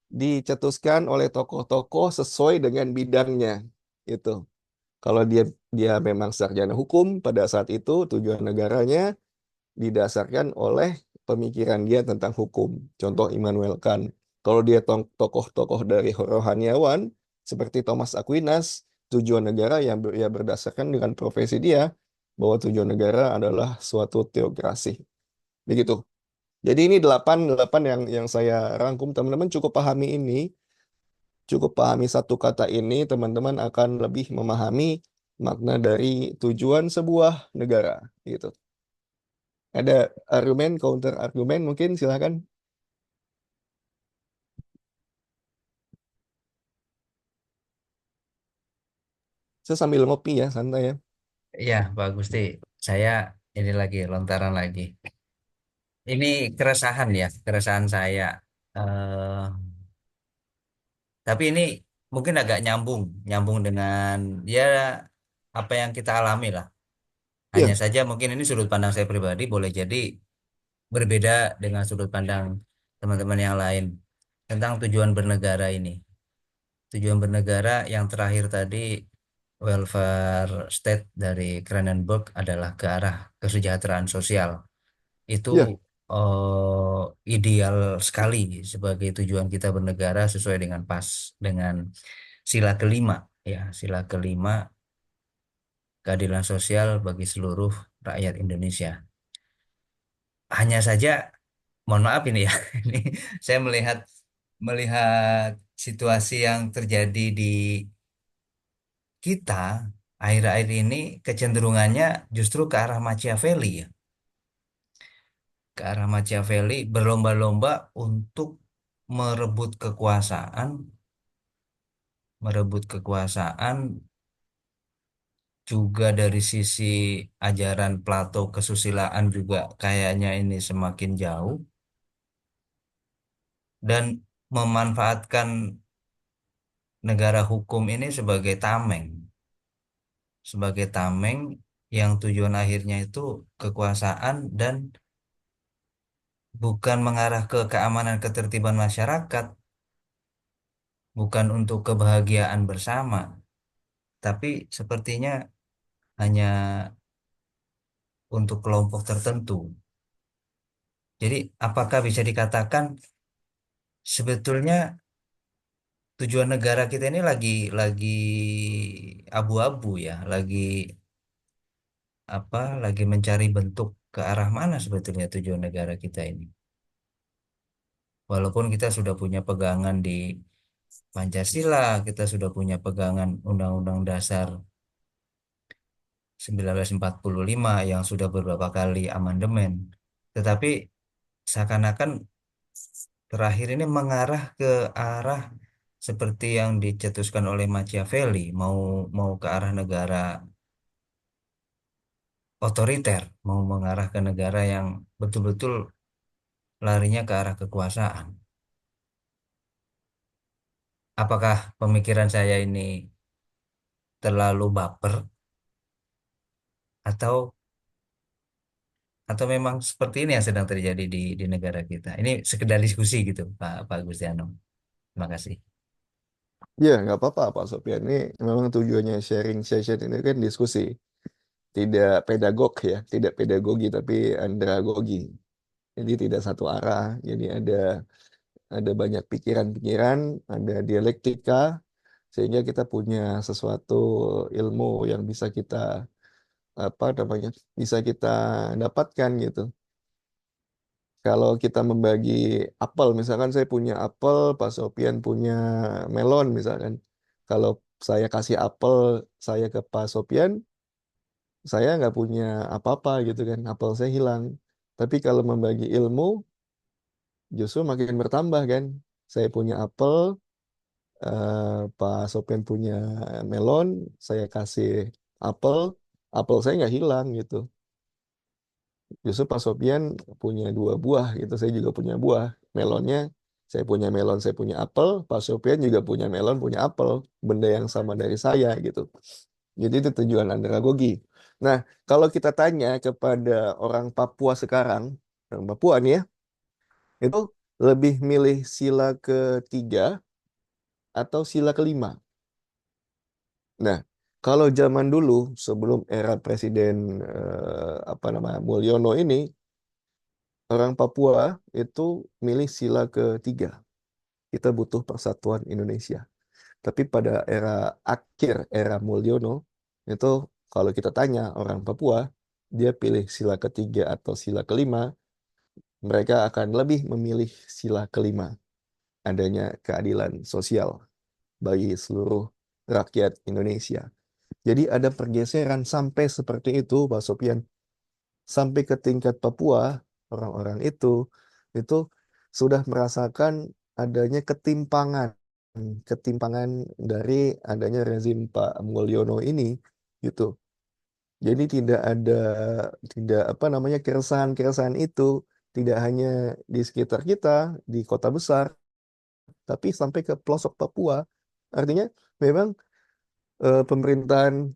B: dicetuskan oleh tokoh-tokoh sesuai dengan bidangnya. Itu. Kalau dia dia memang sarjana hukum pada saat itu, tujuan negaranya didasarkan oleh pemikiran dia tentang hukum. Contoh Immanuel Kant. Kalau dia tokoh-tokoh dari rohaniawan seperti Thomas Aquinas, tujuan negara yang ya berdasarkan dengan profesi dia, bahwa tujuan negara adalah suatu teokrasi. Begitu. Jadi ini delapan delapan yang saya rangkum, teman-teman cukup pahami ini, cukup pahami satu kata ini, teman-teman akan lebih memahami makna dari tujuan sebuah negara. Gitu. Ada argumen, counter argumen mungkin silakan. Saya sambil ngopi ya, santai ya.
A: Iya, Pak Gusti. Saya ini lagi lontaran lagi. Ini keresahan ya, keresahan saya. Eh, tapi ini mungkin agak nyambung, nyambung dengan ya apa yang kita alami lah. Hanya
B: Iya,
A: saja mungkin ini sudut pandang saya pribadi boleh jadi berbeda dengan sudut pandang teman-teman yang lain tentang tujuan bernegara ini. Tujuan bernegara yang terakhir tadi welfare state dari Kranenburg adalah ke arah kesejahteraan sosial. Itu
B: iya,
A: ideal sekali sebagai tujuan kita bernegara sesuai dengan pas dengan sila kelima ya, sila kelima keadilan sosial bagi seluruh rakyat Indonesia. Hanya saja, mohon maaf ini ya, ini saya melihat melihat situasi yang terjadi di kita akhir-akhir ini kecenderungannya justru ke arah Machiavelli ya, ke arah Machiavelli berlomba-lomba untuk merebut kekuasaan, merebut kekuasaan juga dari sisi ajaran Plato kesusilaan juga kayaknya ini semakin jauh dan memanfaatkan negara hukum ini sebagai tameng yang tujuan akhirnya itu kekuasaan dan bukan mengarah ke keamanan ketertiban masyarakat, bukan untuk kebahagiaan bersama, tapi sepertinya hanya untuk kelompok tertentu. Jadi, apakah bisa dikatakan sebetulnya tujuan negara kita ini lagi abu-abu ya, lagi mencari bentuk ke arah mana sebetulnya tujuan negara kita ini. Walaupun kita sudah punya pegangan di Pancasila, kita sudah punya pegangan Undang-Undang Dasar 1945 yang sudah beberapa kali amandemen. Tetapi seakan-akan terakhir ini mengarah ke arah seperti yang dicetuskan oleh Machiavelli, mau mau ke arah negara otoriter, mau mengarah ke negara yang betul-betul larinya ke arah kekuasaan. Apakah pemikiran saya ini terlalu baper atau atau memang seperti ini yang sedang terjadi di negara kita? Ini sekedar diskusi gitu, Pak Agustiano. Terima kasih.
B: Ya, nggak apa-apa, Pak Sofian. Ini memang tujuannya sharing session ini kan diskusi. Tidak pedagog ya, tidak pedagogi, tapi andragogi. Jadi tidak satu arah. Jadi ada banyak pikiran-pikiran, ada dialektika, sehingga kita punya sesuatu ilmu yang bisa kita apa namanya bisa kita dapatkan gitu. Kalau kita membagi apel, misalkan saya punya apel, Pak Sofian punya melon misalkan. Kalau saya kasih apel saya ke Pak Sofian, saya nggak punya apa-apa gitu kan, apel saya hilang. Tapi kalau membagi ilmu, justru makin bertambah kan. Saya punya apel, Pak Sofian punya melon, saya kasih apel, apel saya nggak hilang gitu. Justru Pak Sofian punya dua buah gitu, saya juga punya buah. Melonnya, saya punya melon, saya punya apel, Pak Sofian juga punya melon, punya apel, benda yang sama dari saya gitu. Jadi itu tujuan andragogi. Nah, kalau kita tanya kepada orang Papua sekarang, orang Papua nih ya, itu lebih milih sila ketiga atau sila kelima. Nah, kalau zaman dulu sebelum era Presiden apa nama Mulyono ini, orang Papua itu milih sila ketiga. Kita butuh persatuan Indonesia. Tapi pada akhir era Mulyono, itu kalau kita tanya orang Papua, dia pilih sila ketiga atau sila kelima, mereka akan lebih memilih sila kelima, adanya keadilan sosial bagi seluruh rakyat Indonesia. Jadi ada pergeseran sampai seperti itu, Pak Sofian. Sampai ke tingkat Papua, orang-orang itu sudah merasakan adanya ketimpangan dari adanya rezim Pak Mulyono ini gitu. Jadi tidak apa namanya keresahan-keresahan itu tidak hanya di sekitar kita di kota besar, tapi sampai ke pelosok Papua. Artinya memang pemerintahan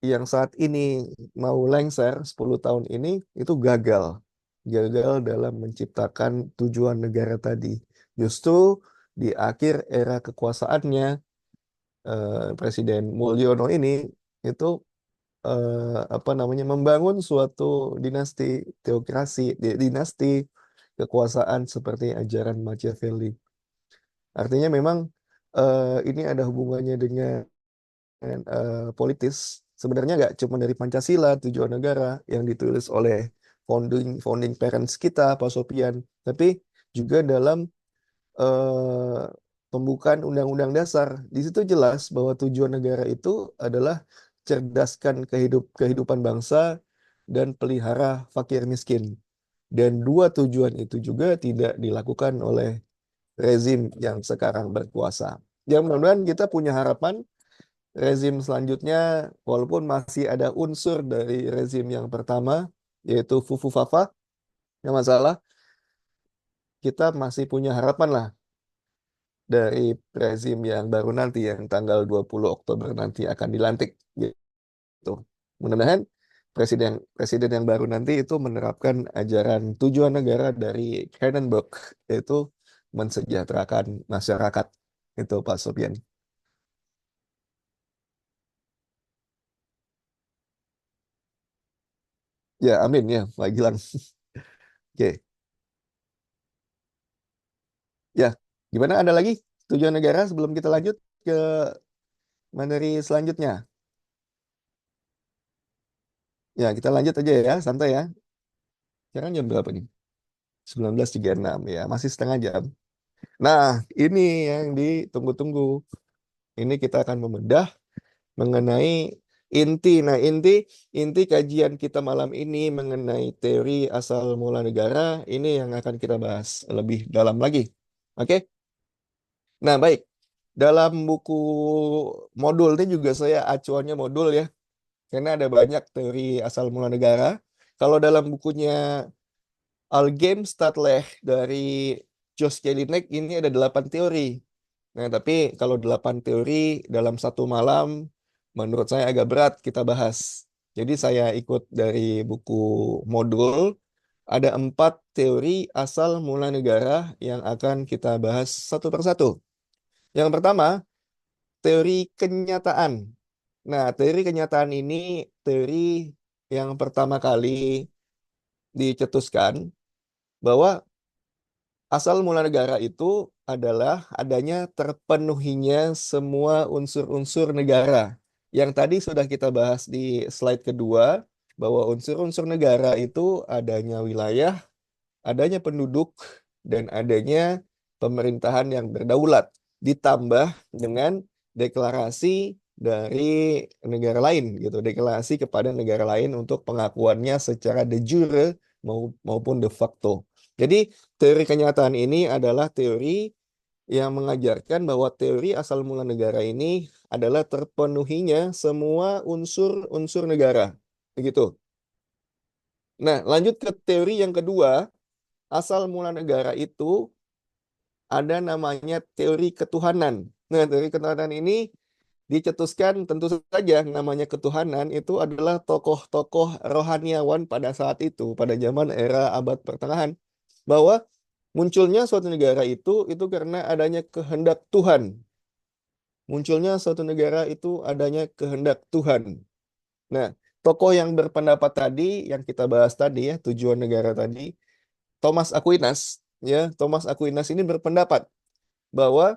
B: yang saat ini mau lengser 10 tahun ini itu gagal. Gagal dalam menciptakan tujuan negara tadi. Justru di akhir era kekuasaannya Presiden Mulyono ini itu apa namanya membangun suatu dinasti teokrasi, dinasti kekuasaan seperti ajaran Machiavelli. Artinya memang ini ada hubungannya dengan politis sebenarnya nggak cuma dari Pancasila tujuan negara yang ditulis oleh founding founding parents kita, Pak Sopian, tapi juga dalam eh, pembukaan Undang-Undang Dasar. Di situ jelas bahwa tujuan negara itu adalah cerdaskan kehidupan bangsa dan pelihara fakir miskin. Dan dua tujuan itu juga tidak dilakukan oleh rezim yang sekarang berkuasa. Ya mudah-mudahan kita punya harapan rezim selanjutnya, walaupun masih ada unsur dari rezim yang pertama, yaitu Fufu Fafa, nggak masalah, kita masih punya harapan lah dari rezim yang baru nanti, yang tanggal 20 Oktober nanti akan dilantik. Gitu. Mudah-mudahan presiden presiden yang baru nanti itu menerapkan ajaran tujuan negara dari Kernenberg, yaitu mensejahterakan masyarakat. Itu Pak Sofian. Ya, amin ya, Pak Gilang. Oke, ya. Gimana ada lagi tujuan negara sebelum kita lanjut ke materi selanjutnya? Ya, kita lanjut aja ya, santai ya. Sekarang jam berapa nih? 19.36 ya, masih setengah jam. Nah, ini yang ditunggu-tunggu. Ini kita akan membedah mengenai inti. Nah, inti kajian kita malam ini mengenai teori asal mula negara ini yang akan kita bahas lebih dalam lagi. Oke? Nah, baik. Dalam buku modul ini juga saya acuannya modul ya, karena ada banyak teori asal mula negara. Kalau dalam bukunya Algame Statleh dari Josh Jelinek ini ada 8 teori. Nah, tapi kalau 8 teori dalam satu malam, menurut saya agak berat kita bahas. Jadi saya ikut dari buku modul, ada 4 teori asal mula negara yang akan kita bahas satu persatu. Yang pertama, teori kenyataan. Nah, teori kenyataan ini teori yang pertama kali dicetuskan bahwa asal mula negara itu adalah adanya terpenuhinya semua unsur-unsur negara. Yang tadi sudah kita bahas di slide kedua, bahwa unsur-unsur negara itu adanya wilayah, adanya penduduk, dan adanya pemerintahan yang berdaulat. Ditambah dengan deklarasi dari negara lain, gitu. Deklarasi kepada negara lain untuk pengakuannya secara de jure maupun de facto. Jadi teori kenyataan ini adalah teori yang mengajarkan bahwa teori asal mula negara ini adalah terpenuhinya semua unsur-unsur negara. Begitu. Nah, lanjut ke teori yang kedua, asal mula negara itu ada namanya teori ketuhanan. Nah, teori ketuhanan ini dicetuskan tentu saja namanya ketuhanan itu adalah tokoh-tokoh rohaniawan pada saat itu, pada zaman era abad pertengahan, bahwa munculnya suatu negara itu karena adanya kehendak Tuhan. Munculnya suatu negara itu adanya kehendak Tuhan. Nah, tokoh yang berpendapat tadi yang kita bahas tadi ya, tujuan negara tadi, Thomas Aquinas, ya, Thomas Aquinas ini berpendapat bahwa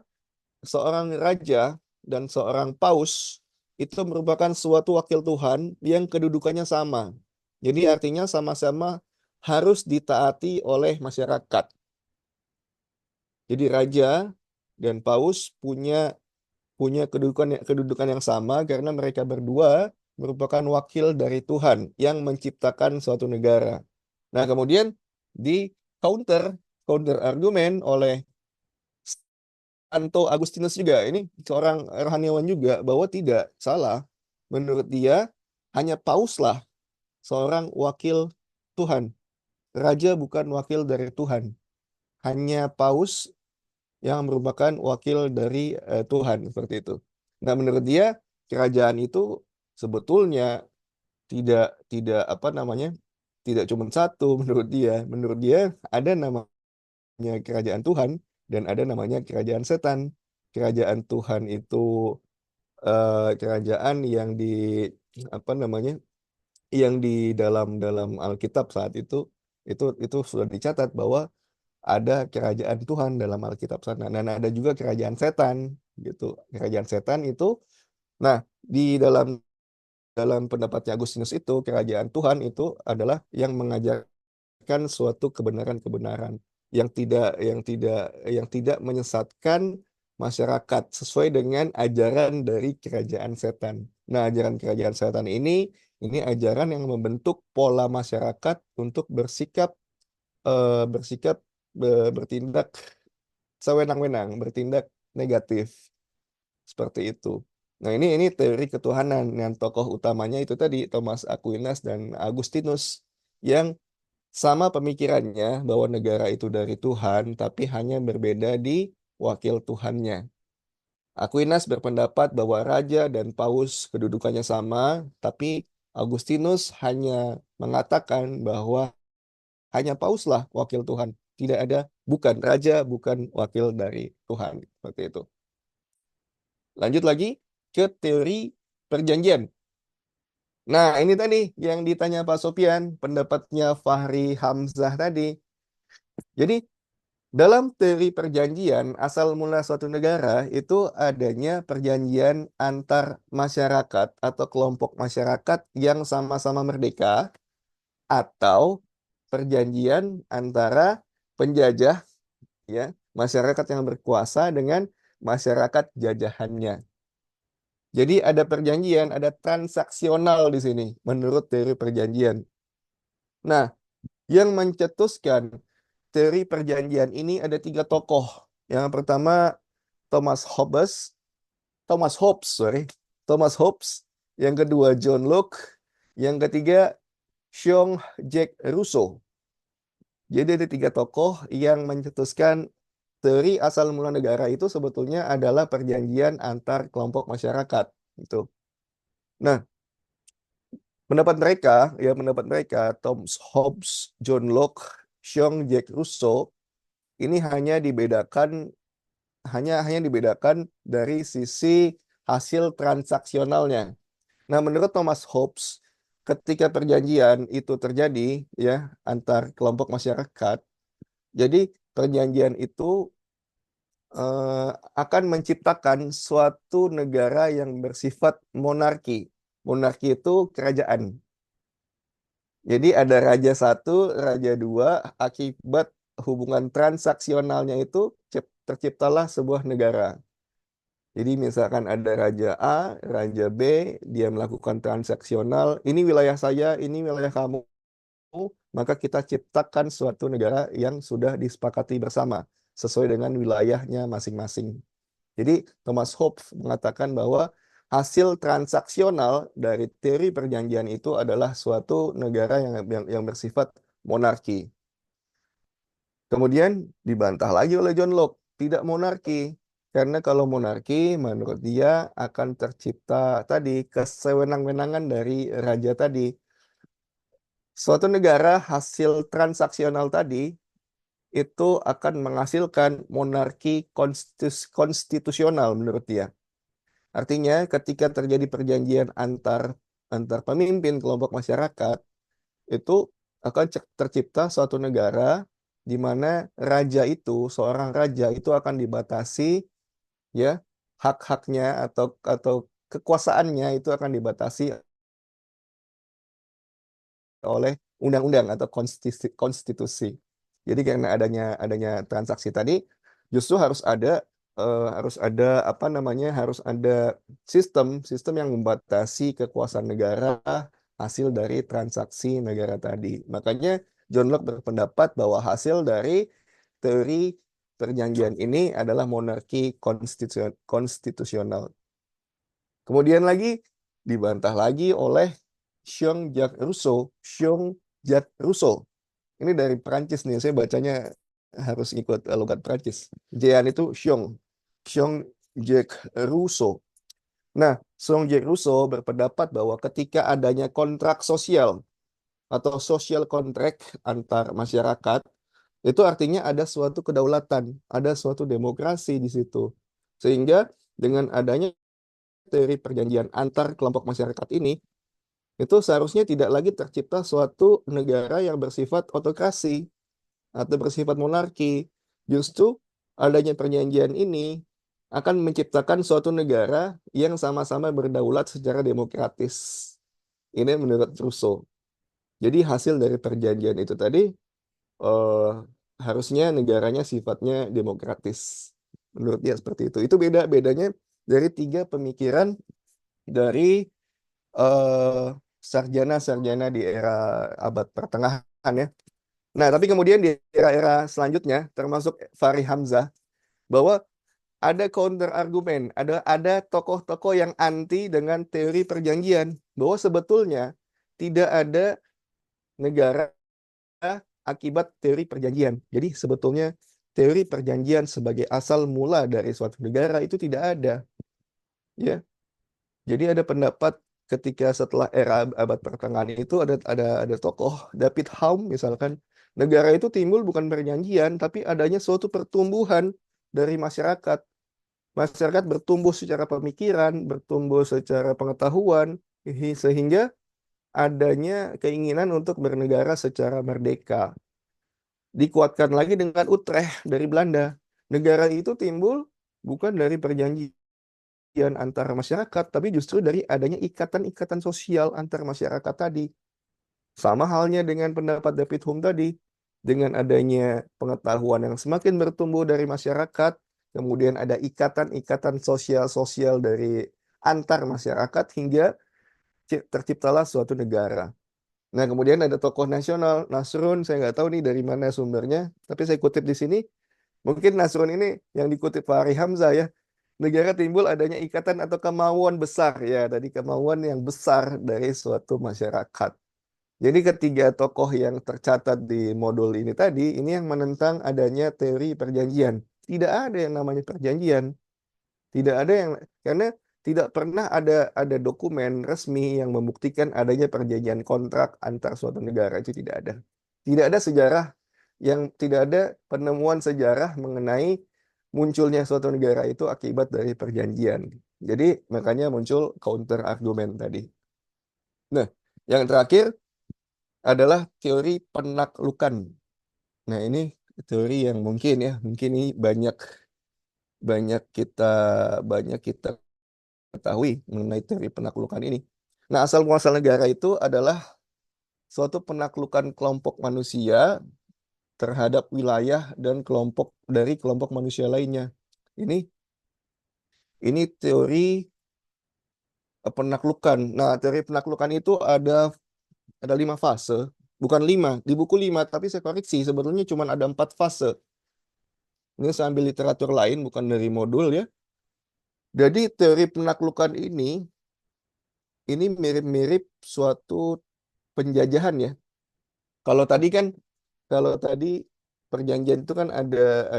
B: seorang raja dan seorang paus itu merupakan suatu wakil Tuhan yang kedudukannya sama. Jadi artinya sama-sama harus ditaati oleh masyarakat. Jadi raja dan paus punya punya kedudukan yang sama karena mereka berdua merupakan wakil dari Tuhan yang menciptakan suatu negara. Nah, kemudian di counter counter argumen oleh Santo Agustinus juga, ini seorang rohaniawan juga, bahwa tidak salah. Menurut dia hanya paus lah seorang wakil Tuhan. Raja bukan wakil dari Tuhan. Hanya paus yang merupakan wakil dari Tuhan seperti itu. Nah, menurut dia kerajaan itu sebetulnya tidak tidak apa namanya? Tidak cuma satu menurut dia. Menurut dia ada namanya kerajaan Tuhan dan ada namanya kerajaan setan. Kerajaan Tuhan itu kerajaan yang di apa namanya? Yang di dalam dalam Alkitab saat itu sudah dicatat bahwa ada kerajaan Tuhan dalam Alkitab sana. Dan ada juga kerajaan setan gitu. Kerajaan setan itu, nah, di dalam dalam pendapatnya Agustinus itu kerajaan Tuhan itu adalah yang mengajarkan suatu kebenaran-kebenaran yang tidak menyesatkan masyarakat sesuai dengan ajaran dari kerajaan setan. Nah, ajaran kerajaan setan ini ajaran yang membentuk pola masyarakat untuk bersikap bertindak sewenang-wenang, bertindak negatif seperti itu. Nah, ini teori ketuhanan yang tokoh utamanya itu tadi Thomas Aquinas dan Agustinus yang sama pemikirannya bahwa negara itu dari Tuhan, tapi hanya berbeda di wakil Tuhannya. Aquinas berpendapat bahwa raja dan paus kedudukannya sama, tapi Agustinus hanya mengatakan bahwa hanya pauslah wakil Tuhan. Tidak ada, bukan raja, bukan wakil dari Tuhan. Seperti itu. Lanjut lagi ke teori perjanjian. Nah, ini tadi yang ditanya Pak Sopian, pendapatnya Fahri Hamzah tadi. Jadi, dalam teori perjanjian, asal mula suatu negara itu adanya perjanjian antar masyarakat atau kelompok masyarakat yang sama-sama merdeka atau perjanjian antara penjajah, ya, masyarakat yang berkuasa dengan masyarakat jajahannya. Jadi ada perjanjian, ada transaksional di sini menurut teori perjanjian. Nah, yang mencetuskan teori perjanjian ini ada 3 tokoh. Yang pertama Thomas Hobbes, Thomas Hobbes, sorry, Thomas Hobbes. Yang kedua John Locke. Yang ketiga Jean Jacques Rousseau. Jadi ada 3 tokoh yang mencetuskan teori asal mula negara itu sebetulnya adalah perjanjian antar kelompok masyarakat. Gitu. Nah, pendapat mereka, Thomas Hobbes, John Locke, Jean Jacques Rousseau, ini hanya dibedakan dari sisi hasil transaksionalnya. Nah, menurut Thomas Hobbes, ketika perjanjian itu terjadi ya antar kelompok masyarakat, jadi perjanjian itu eh, akan menciptakan suatu negara yang bersifat monarki. Monarki itu kerajaan. Jadi ada raja satu, raja dua, akibat hubungan transaksionalnya itu terciptalah sebuah negara. Jadi misalkan ada raja A, raja B, dia melakukan transaksional, ini wilayah saya, ini wilayah kamu, maka kita ciptakan suatu negara yang sudah disepakati bersama, sesuai dengan wilayahnya masing-masing. Jadi Thomas Hobbes mengatakan bahwa hasil transaksional dari teori perjanjian itu adalah suatu negara yang bersifat monarki. Kemudian dibantah lagi oleh John Locke, tidak monarki. Karena kalau monarki, menurut dia akan tercipta tadi kesewenang-wenangan dari raja tadi. Suatu negara hasil transaksional tadi itu akan menghasilkan monarki konstitusional menurut dia. Artinya ketika terjadi perjanjian antar pemimpin kelompok masyarakat, itu akan tercipta suatu negara di mana seorang raja itu akan dibatasi, ya, hak-haknya atau kekuasaannya itu akan dibatasi oleh undang-undang atau konstitusi. Jadi karena adanya transaksi tadi, justru harus ada apa namanya, harus ada sistem yang membatasi kekuasaan negara hasil dari transaksi negara tadi. Makanya John Locke berpendapat bahwa hasil dari teori perjanjian ini adalah monarki konstitusional. Kemudian lagi dibantah lagi oleh Jean-Jacques Rousseau. Jean-Jacques Rousseau. Ini dari Prancis nih, saya bacanya harus ikut logat Prancis. Jean itu Jean. Jean-Jacques Rousseau. Nah, Jean-Jacques Rousseau berpendapat bahwa ketika adanya kontrak sosial atau social contract antar masyarakat, itu artinya ada suatu kedaulatan, ada suatu demokrasi di situ. Sehingga dengan adanya teori perjanjian antar kelompok masyarakat ini, itu seharusnya tidak lagi tercipta suatu negara yang bersifat otokrasi atau bersifat monarki. Justru adanya perjanjian ini akan menciptakan suatu negara yang sama-sama berdaulat secara demokratis. Ini menurut Rousseau. Jadi hasil dari perjanjian itu tadi eh, harusnya negaranya sifatnya demokratis. Menurut dia seperti itu. Itu bedanya dari tiga pemikiran dari eh, sarjana-sarjana di era abad pertengahan ya. Nah, tapi kemudian di era-era selanjutnya, termasuk Fahri Hamzah, bahwa ada counter argumen, ada tokoh-tokoh yang anti dengan teori perjanjian, bahwa sebetulnya tidak ada negara akibat teori perjanjian. Jadi sebetulnya teori perjanjian sebagai asal mula dari suatu negara itu tidak ada, ya. Jadi ada pendapat ketika setelah era abad pertengahan itu ada tokoh David Hume misalkan, negara itu timbul bukan perjanjian tapi adanya suatu pertumbuhan dari masyarakat. Masyarakat bertumbuh secara pemikiran, bertumbuh secara pengetahuan, sehingga adanya keinginan untuk bernegara secara merdeka. Dikuatkan lagi dengan Utrecht dari Belanda. Negara itu timbul bukan dari perjanjian antar masyarakat, tapi justru dari adanya ikatan-ikatan sosial antar masyarakat tadi. Sama halnya dengan pendapat David Hume tadi, dengan adanya pengetahuan yang semakin bertumbuh dari masyarakat, kemudian ada ikatan-ikatan sosial-sosial dari antar masyarakat hingga terciptalah suatu negara. Nah, kemudian ada tokoh nasional, Nasrun, saya nggak tahu nih dari mana sumbernya, tapi saya kutip di sini, mungkin Nasrun ini yang dikutip Fahri Hamzah ya, negara timbul adanya ikatan atau kemauan besar, ya, tadi kemauan yang besar dari suatu masyarakat. Jadi ketiga tokoh yang tercatat di modul ini tadi, ini yang menentang adanya teori perjanjian. Tidak ada yang namanya perjanjian. Tidak ada yang, karena tidak pernah ada dokumen resmi yang membuktikan adanya perjanjian kontrak antar suatu negara, itu tidak ada. Tidak ada sejarah tidak ada penemuan sejarah mengenai munculnya suatu negara itu akibat dari perjanjian. Jadi makanya muncul counter argumen tadi. Nah, yang terakhir adalah teori penaklukan. Nah, ini teori yang mungkin ini banyak kita banyak kita ketahui mengenai teori penaklukan ini. Nah, asal muasal negara itu adalah suatu penaklukan kelompok manusia terhadap wilayah dan kelompok manusia lainnya. Ini ini teori penaklukan. Nah, teori penaklukan itu ada 5 fase, bukan 5 di buku 5, tapi saya koreksi sebetulnya cuma ada 4 fase. Ini saya ambil literatur lain, bukan dari modul ya. Jadi teori penaklukan ini mirip-mirip suatu penjajahan ya. Kalau tadi kan, kalau tadi perjanjian itu kan ada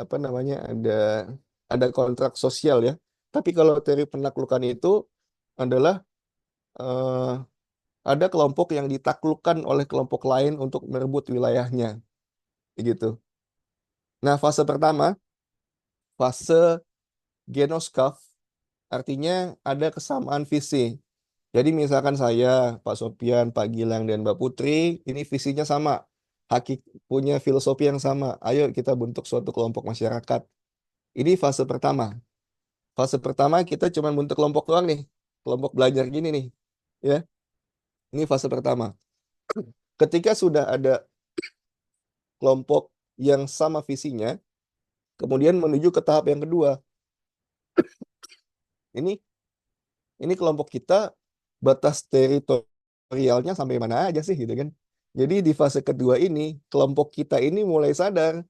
B: apa namanya, ada kontrak sosial ya. Tapi kalau teori penaklukan itu adalah eh, ada kelompok yang ditaklukkan oleh kelompok lain untuk merebut wilayahnya, begitu. Nah, fase pertama, fase genoskaf, artinya ada kesamaan visi. Jadi misalkan saya, Pak Sopian, Pak Gilang, dan Mbak Putri, ini visinya sama. Punya filosofi yang sama. Ayo kita bentuk suatu kelompok masyarakat. Ini fase pertama. Fase pertama kita cuma bentuk kelompok doang nih. Kelompok belajar gini nih. Ya, ini fase pertama. Ketika sudah ada kelompok yang sama visinya, kemudian menuju ke tahap yang kedua. Ini ini kelompok kita batas teritorialnya sampai mana aja sih gitu kan. Jadi di fase kedua ini, kelompok kita ini mulai sadar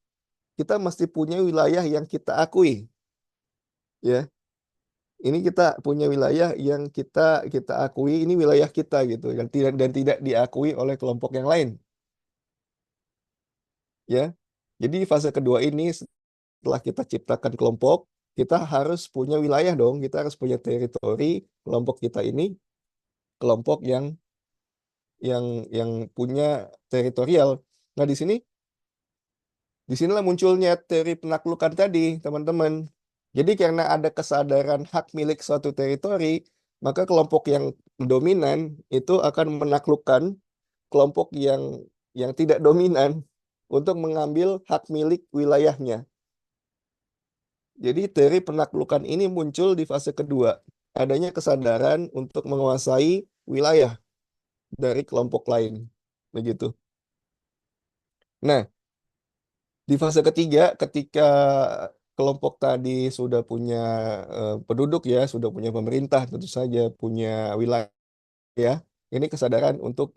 B: kita mesti punya wilayah yang kita akui, ya. Ini kita punya wilayah yang kita akui, ini wilayah kita gitu, yang tidak diakui oleh kelompok yang lain, ya. Jadi di fase kedua ini setelah kita ciptakan kelompok, kita harus punya wilayah dong, kita harus punya teritori. Kelompok kita ini kelompok yang yang punya teritorial. Nah, disinilah munculnya teori penaklukan tadi, teman-teman. Jadi karena ada kesadaran hak milik suatu teritori, maka kelompok yang dominan itu akan menaklukkan kelompok yang tidak dominan untuk mengambil hak milik wilayahnya. Jadi teori penaklukan ini muncul di fase kedua. Adanya kesadaran untuk menguasai wilayah. dari kelompok lain. Begitu. Nah, di fase ketiga, ketika kelompok tadi sudah punya penduduk ya, sudah punya pemerintah, tentu saja punya wilayah, ini kesadaran untuk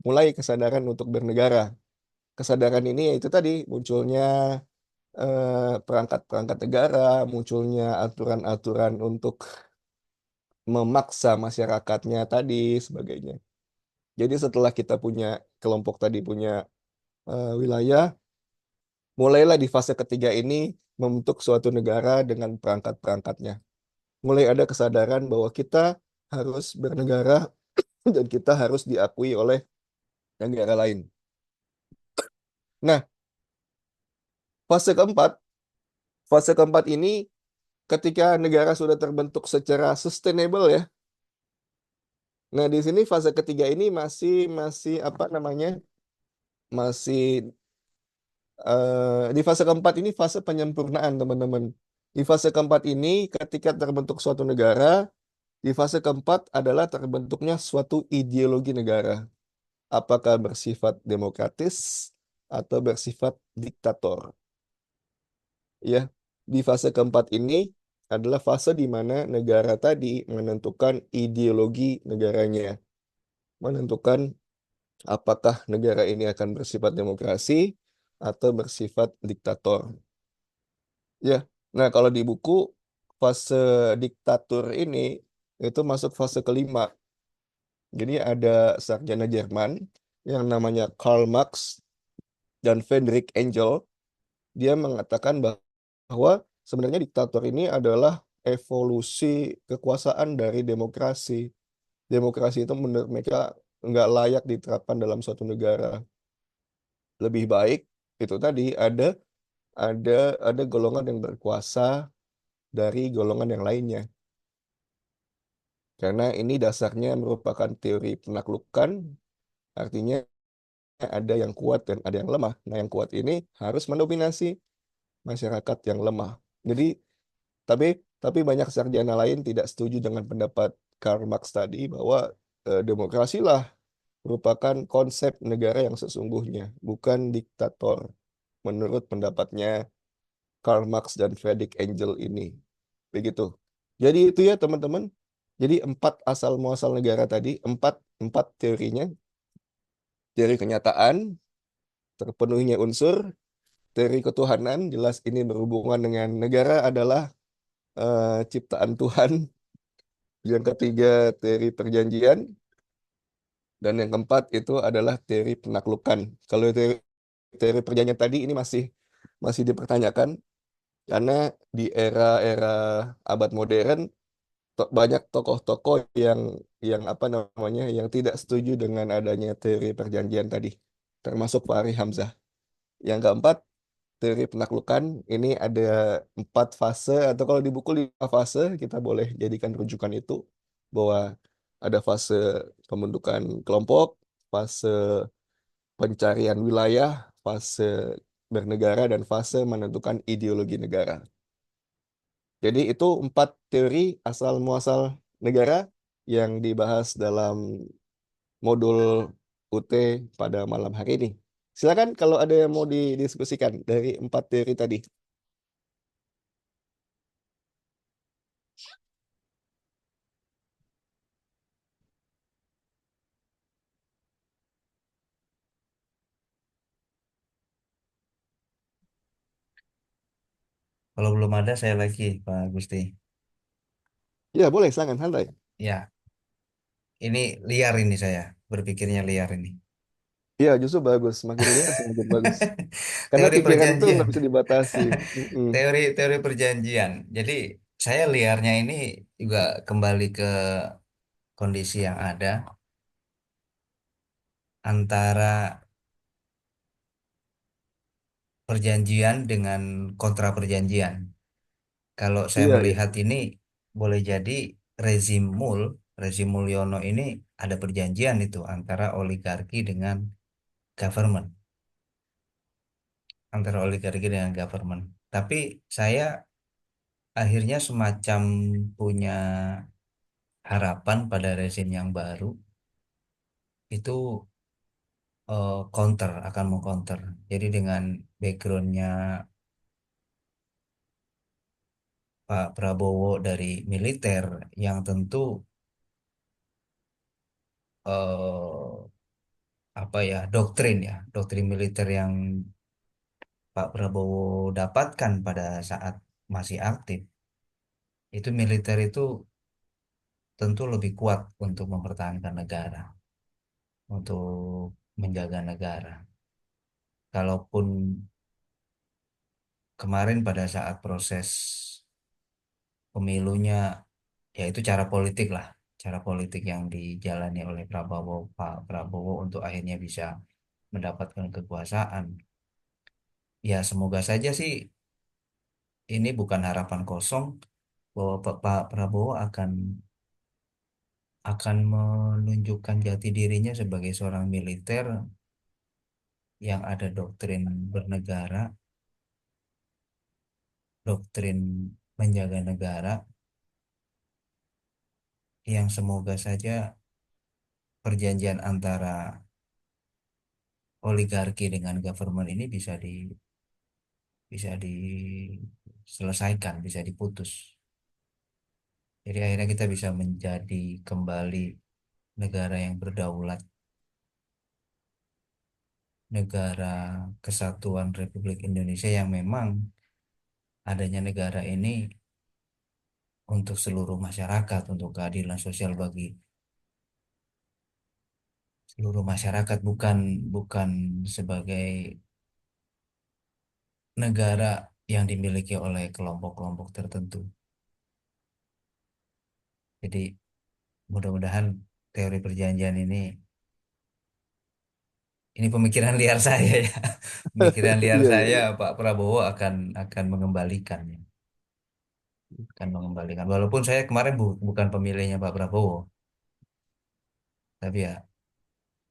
B: mulai kesadaran untuk bernegara. Kesadaran ini yaitu tadi munculnya perangkat-perangkat negara, munculnya aturan-aturan untuk memaksa masyarakatnya tadi sebagainya. Jadi setelah kita punya kelompok tadi punya wilayah, mulailah di fase ketiga ini membentuk suatu negara dengan perangkat-perangkatnya. Mulai ada kesadaran bahwa kita harus bernegara dan kita harus diakui oleh negara lain. Nah, fase keempat, fase keempat ini ketika negara sudah terbentuk secara sustainable ya. Nah, di sini fase ketiga ini masih masih apa namanya? Masih di fase keempat ini fase penyempurnaan, teman-teman. Di fase keempat ini ketika terbentuk suatu negara, di fase keempat adalah terbentuknya suatu ideologi negara. Apakah bersifat demokratis atau bersifat diktator. Ya, di fase keempat ini adalah fase di mana negara tadi menentukan ideologi negaranya, menentukan apakah negara ini akan bersifat demokrasi atau bersifat diktator. Ya, nah kalau di buku fase diktatur ini itu masuk fase kelima. Jadi ada sarjana Jerman yang namanya Karl Marx dan Friedrich Engel. Dia mengatakan bahwa sebenarnya diktator ini adalah evolusi kekuasaan dari demokrasi. Demokrasi itu menurut mereka nggak layak diterapkan dalam suatu negara. Lebih baik itu tadi ada ada golongan yang berkuasa dari golongan yang lainnya. Karena ini dasarnya merupakan teori penaklukan, artinya ada yang kuat dan ada yang lemah. Nah, yang kuat ini harus mendominasi masyarakat yang lemah. Jadi, tapi tapi banyak sarjana lain tidak setuju dengan pendapat Karl Marx tadi bahwa demokrasilah merupakan konsep negara yang sesungguhnya, bukan diktator. Menurut pendapatnya Karl Marx dan Friedrich Engel ini. Begitu. Jadi itu ya teman-teman. Jadi empat asal muasal negara tadi, empat empat teorinya, teori kenyataan, terpenuhinya unsur, teori ketuhanan, jelas ini berhubungan dengan negara adalah ciptaan Tuhan. Yang ketiga teori perjanjian, dan yang keempat itu adalah teori penaklukan. Kalau teori, teori perjanjian tadi ini masih masih dipertanyakan karena di era-era abad modern banyak tokoh-tokoh yang apa namanya yang tidak setuju dengan adanya teori perjanjian tadi, termasuk Fahri Hamzah. Yang keempat, teori penaklukan ini ada empat fase atau kalau di buku lima fase kita boleh jadikan rujukan itu bahwa ada fase pembentukan kelompok, fase pencarian wilayah, fase bernegara dan fase menentukan ideologi negara. Jadi itu empat teori asal muasal negara yang dibahas dalam modul UT pada malam hari ini. Silakan kalau ada yang mau didiskusikan dari empat teori tadi.
A: Kalau belum ada saya lagi, Pak Gusti.
B: Ya boleh, silakan santai.
A: Ya, ini liar ini saya, berpikirnya liar ini.
B: Iya justru bagus, semakin liar semakin bagus. Karena
A: Teori
B: pikiran itu nggak
A: perjanjian,
B: bisa dibatasi. Mm-mm.
A: teori perjanjian. Jadi saya liarnya ini juga kembali ke kondisi yang ada antara perjanjian dengan kontra perjanjian. Kalau saya
B: Iya, iya.
A: melihat ini boleh jadi rezim Mulyono ini ada perjanjian itu antara oligarki dengan government, antara oligarki dengan government. Tapi saya akhirnya semacam punya harapan pada rezim yang baru itu counter, akan mengcounter. Jadi dengan backgroundnya Pak Prabowo dari militer yang tentu eh, apa ya, doktrin militer yang Pak Prabowo dapatkan pada saat masih aktif, itu militer itu tentu lebih kuat untuk mempertahankan negara, untuk menjaga negara. Kalaupun kemarin pada saat proses pemilunya, ya itu cara politik yang dijalani oleh Pak Prabowo untuk akhirnya bisa mendapatkan kekuasaan. Ya semoga saja sih ini bukan harapan kosong bahwa Pak Prabowo akan menunjukkan jati dirinya sebagai seorang militer yang ada doktrin bernegara, doktrin menjaga negara, yang semoga saja perjanjian antara oligarki dengan government ini bisa diselesaikan, bisa diputus. Jadi akhirnya kita bisa menjadi kembali negara yang berdaulat, negara kesatuan Republik Indonesia yang memang adanya negara ini untuk seluruh masyarakat, untuk keadilan sosial bagi seluruh masyarakat, bukan bukan sebagai negara yang dimiliki oleh kelompok-kelompok tertentu. Jadi mudah-mudahan teori perjanjian ini pemikiran liar saya ya. Pemikiran liar
B: Iya, iya,
A: saya,
B: iya.
A: Pak Prabowo akan mengembalikannya, akan mengembalikan. Walaupun saya kemarin bukan pemilihnya Pak Prabowo, tapi ya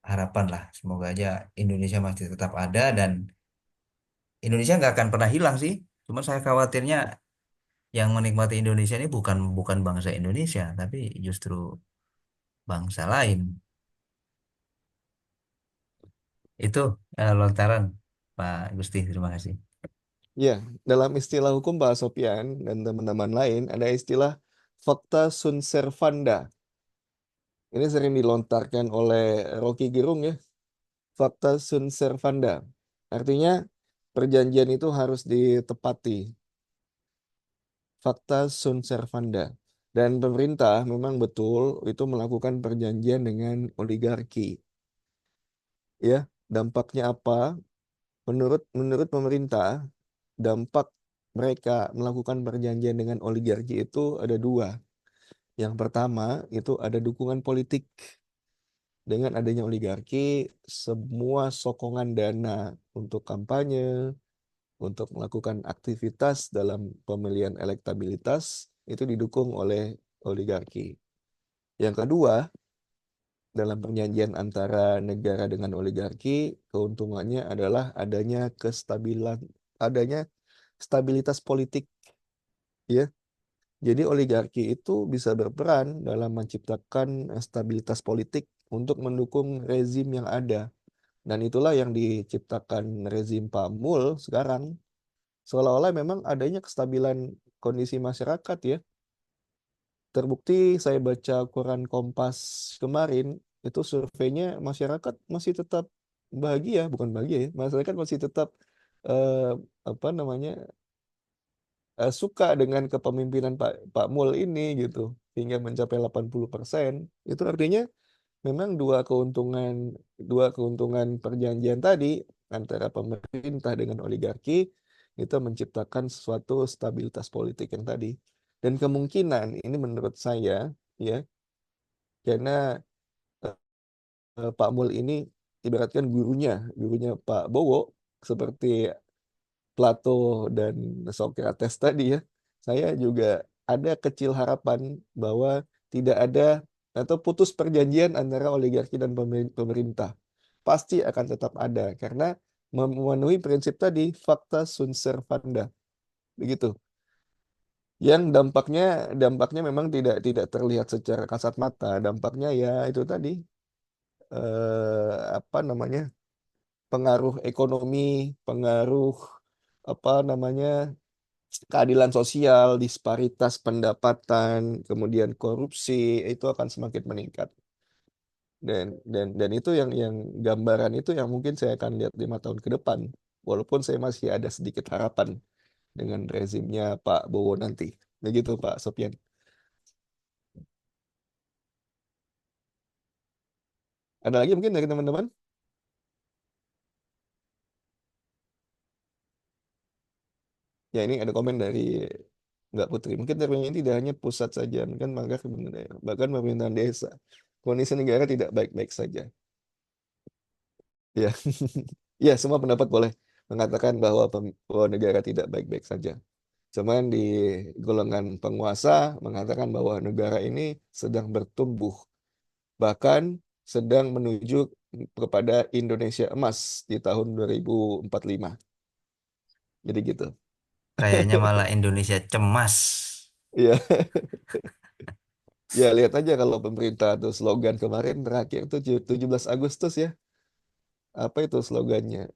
A: harapan lah, semoga aja Indonesia masih tetap ada dan Indonesia nggak akan pernah hilang sih. Cuma saya khawatirnya yang menikmati Indonesia ini bukan bukan bangsa Indonesia, tapi justru bangsa lain. Itu lontaran Pak Gusti, terima kasih.
B: Ya, dalam istilah hukum Pak Sopyan dan teman-teman lain ada istilah fakta sunt servanda. Ini sering dilontarkan oleh Rocky Gerung ya, fakta sunt servanda. Artinya perjanjian itu harus ditepati, fakta sunt servanda. Dan pemerintah memang betul itu melakukan perjanjian dengan oligarki. Ya, dampaknya apa? Menurut menurut pemerintah, dampak mereka melakukan perjanjian dengan oligarki itu ada dua. Yang pertama itu ada dukungan politik. Dengan adanya oligarki, semua sokongan dana untuk kampanye, untuk melakukan aktivitas dalam pemilihan elektabilitas itu didukung oleh oligarki. Yang kedua, dalam perjanjian antara negara dengan oligarki, keuntungannya adalah adanya stabilitas politik, ya. Jadi oligarki itu bisa berperan dalam menciptakan stabilitas politik untuk mendukung rezim yang ada. Dan itulah yang diciptakan rezim Pak Mul sekarang. Seolah-olah memang adanya kestabilan kondisi masyarakat ya. Terbukti saya baca koran Kompas kemarin, itu surveinya masyarakat masih tetap bahagia, bukan bahagia ya. Masyarakat masih tetap eh, apa namanya suka dengan kepemimpinan Pak Mul ini gitu hingga mencapai 80%. Itu artinya memang dua keuntungan perjanjian tadi antara pemerintah dengan oligarki itu menciptakan suatu stabilitas politik yang tadi. Dan kemungkinan ini menurut saya ya, karena Pak Mul ini ibaratkan gurunya Pak Bowo seperti Plato dan Socrates tadi ya. Saya juga ada kecil harapan bahwa tidak ada atau putus perjanjian antara oligarki dan pemerintah. Pasti akan tetap ada karena memenuhi prinsip tadi fakta sunt servanda. Begitu. Yang dampaknya memang tidak tidak terlihat secara kasat mata. Dampaknya ya itu tadi apa namanya, pengaruh ekonomi, pengaruh apa namanya, keadilan sosial, disparitas pendapatan, kemudian korupsi itu akan semakin meningkat. Dan itu yang gambaran itu yang mungkin saya akan lihat 5 tahun ke depan. Walaupun saya masih ada sedikit harapan dengan rezimnya Pak Bowo nanti. Begitu Pak Sopyan. Ada lagi mungkin dari teman-teman? Ya ini ada komen dari nggak Putri. Mungkin terpengen ini tidak hanya pusat saja, mungkin maka bahkan pemerintahan desa. Kondisi negara tidak baik-baik saja. Ya, ya semua pendapat boleh mengatakan bahwa negara tidak baik-baik saja. Cuman di golongan penguasa mengatakan bahwa negara ini sedang bertumbuh, bahkan sedang menuju kepada Indonesia emas di tahun 2045. Jadi gitu.
A: Kayaknya malah Indonesia cemas.
B: Ya, ya lihat aja kalau pemerintah tuh slogan kemarin terakhir tuh 17 Agustus ya. Apa itu slogannya?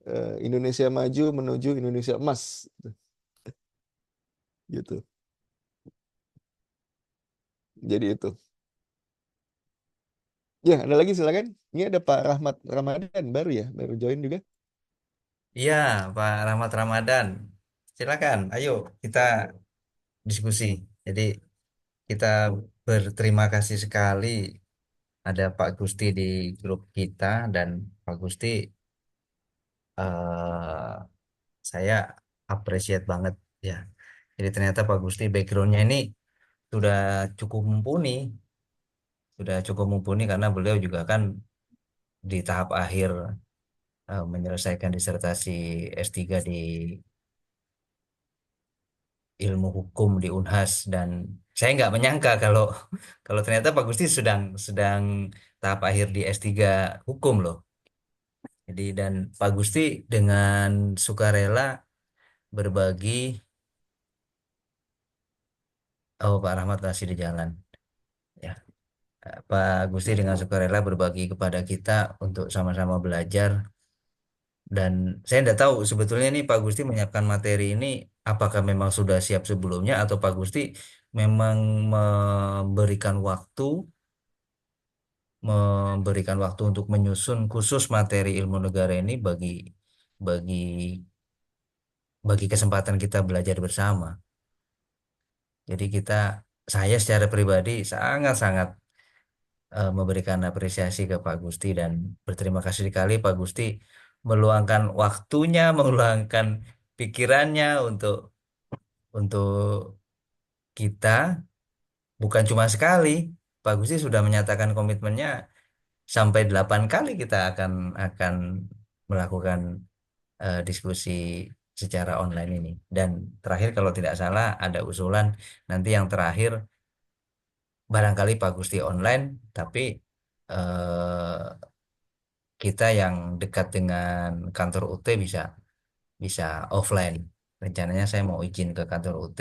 B: Indonesia maju menuju Indonesia emas gitu. Jadi itu. Ya, ada lagi silakan. Ini ada Pak Rahmat Ramadan baru ya, baru join juga.
A: Iya, Pak Rahmat Ramadan. Silakan, ayo kita diskusi. Jadi kita berterima kasih sekali ada Pak Gusti di grup kita dan Pak Gusti eh, saya appreciate banget ya. Jadi ternyata Pak Gusti backgroundnya ini sudah cukup mumpuni, sudah cukup mumpuni karena beliau juga kan di tahap akhir menyelesaikan disertasi S3 di ilmu hukum di Unhas dan saya nggak menyangka kalau kalau ternyata Pak Gusti sedang sedang tahap akhir di S3 hukum loh. Jadi dan Pak Gusti dengan sukarela berbagi, oh Pak Rahmat masih di jalan. Ya, Pak Gusti dengan sukarela berbagi kepada kita untuk sama-sama belajar dan saya tidak tahu sebetulnya nih Pak Gusti menyiapkan materi ini apakah memang sudah siap sebelumnya atau Pak Gusti memang memberikan waktu untuk menyusun khusus materi ilmu negara ini bagi bagi kesempatan kita belajar bersama. Jadi saya secara pribadi sangat-sangat memberikan apresiasi ke Pak Gusti dan berterima kasih sekali Pak Gusti meluangkan waktunya, meluangkan pikirannya untuk kita bukan cuma sekali. Pak Gusti sudah menyatakan komitmennya sampai 8 kali kita akan melakukan diskusi secara online ini. Dan terakhir kalau tidak salah ada usulan nanti yang terakhir barangkali Pak Gusti online, tapi eh, kita yang dekat dengan kantor UT bisa bisa offline. Rencananya saya mau izin ke kantor UT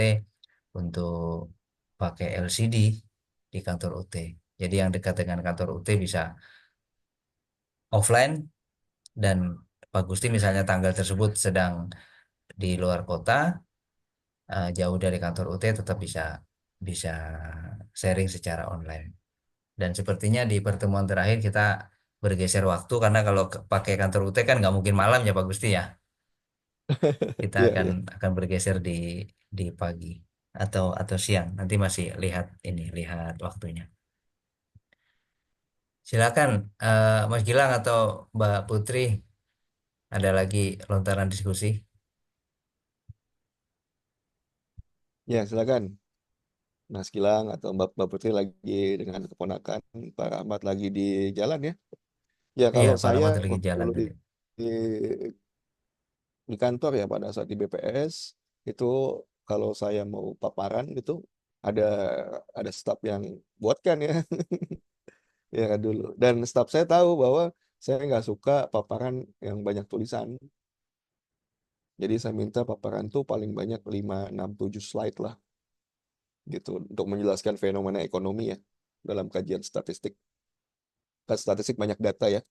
A: untuk pakai LCD di kantor UT. Jadi yang dekat dengan kantor UT bisa offline dan Pak Gusti misalnya tanggal tersebut sedang di luar kota, jauh dari kantor UT tetap bisa bisa sharing secara online. Dan sepertinya di pertemuan terakhir kita bergeser waktu karena kalau pakai kantor UT kan nggak mungkin malam ya Pak Gusti ya. Kita
B: Iya,
A: akan
B: iya.
A: akan bergeser di pagi atau siang. Nanti masih lihat waktunya. Silakan Mas Gilang atau Mbak Putri ada lagi lontaran diskusi.
B: Ya, silakan. Mas Gilang atau Mbak Putri lagi dengan keponakan, Pak Rahmat lagi di jalan ya. Ya,
A: Iya,
B: kalau
A: Pak
B: saya
A: Rahmat lagi
B: waktu
A: jalan
B: dulu
A: tadi.
B: di, di kantor ya pada saat di BPS itu kalau saya mau paparan gitu ada ada staf yang buatkan ya, ya kan dulu. Dan staf saya tahu bahwa saya nggak suka paparan yang banyak tulisan. Jadi saya minta paparan tuh paling banyak 5 6 7 slide lah gitu untuk menjelaskan fenomena ekonomi ya dalam kajian statistik. kan statistik banyak data ya.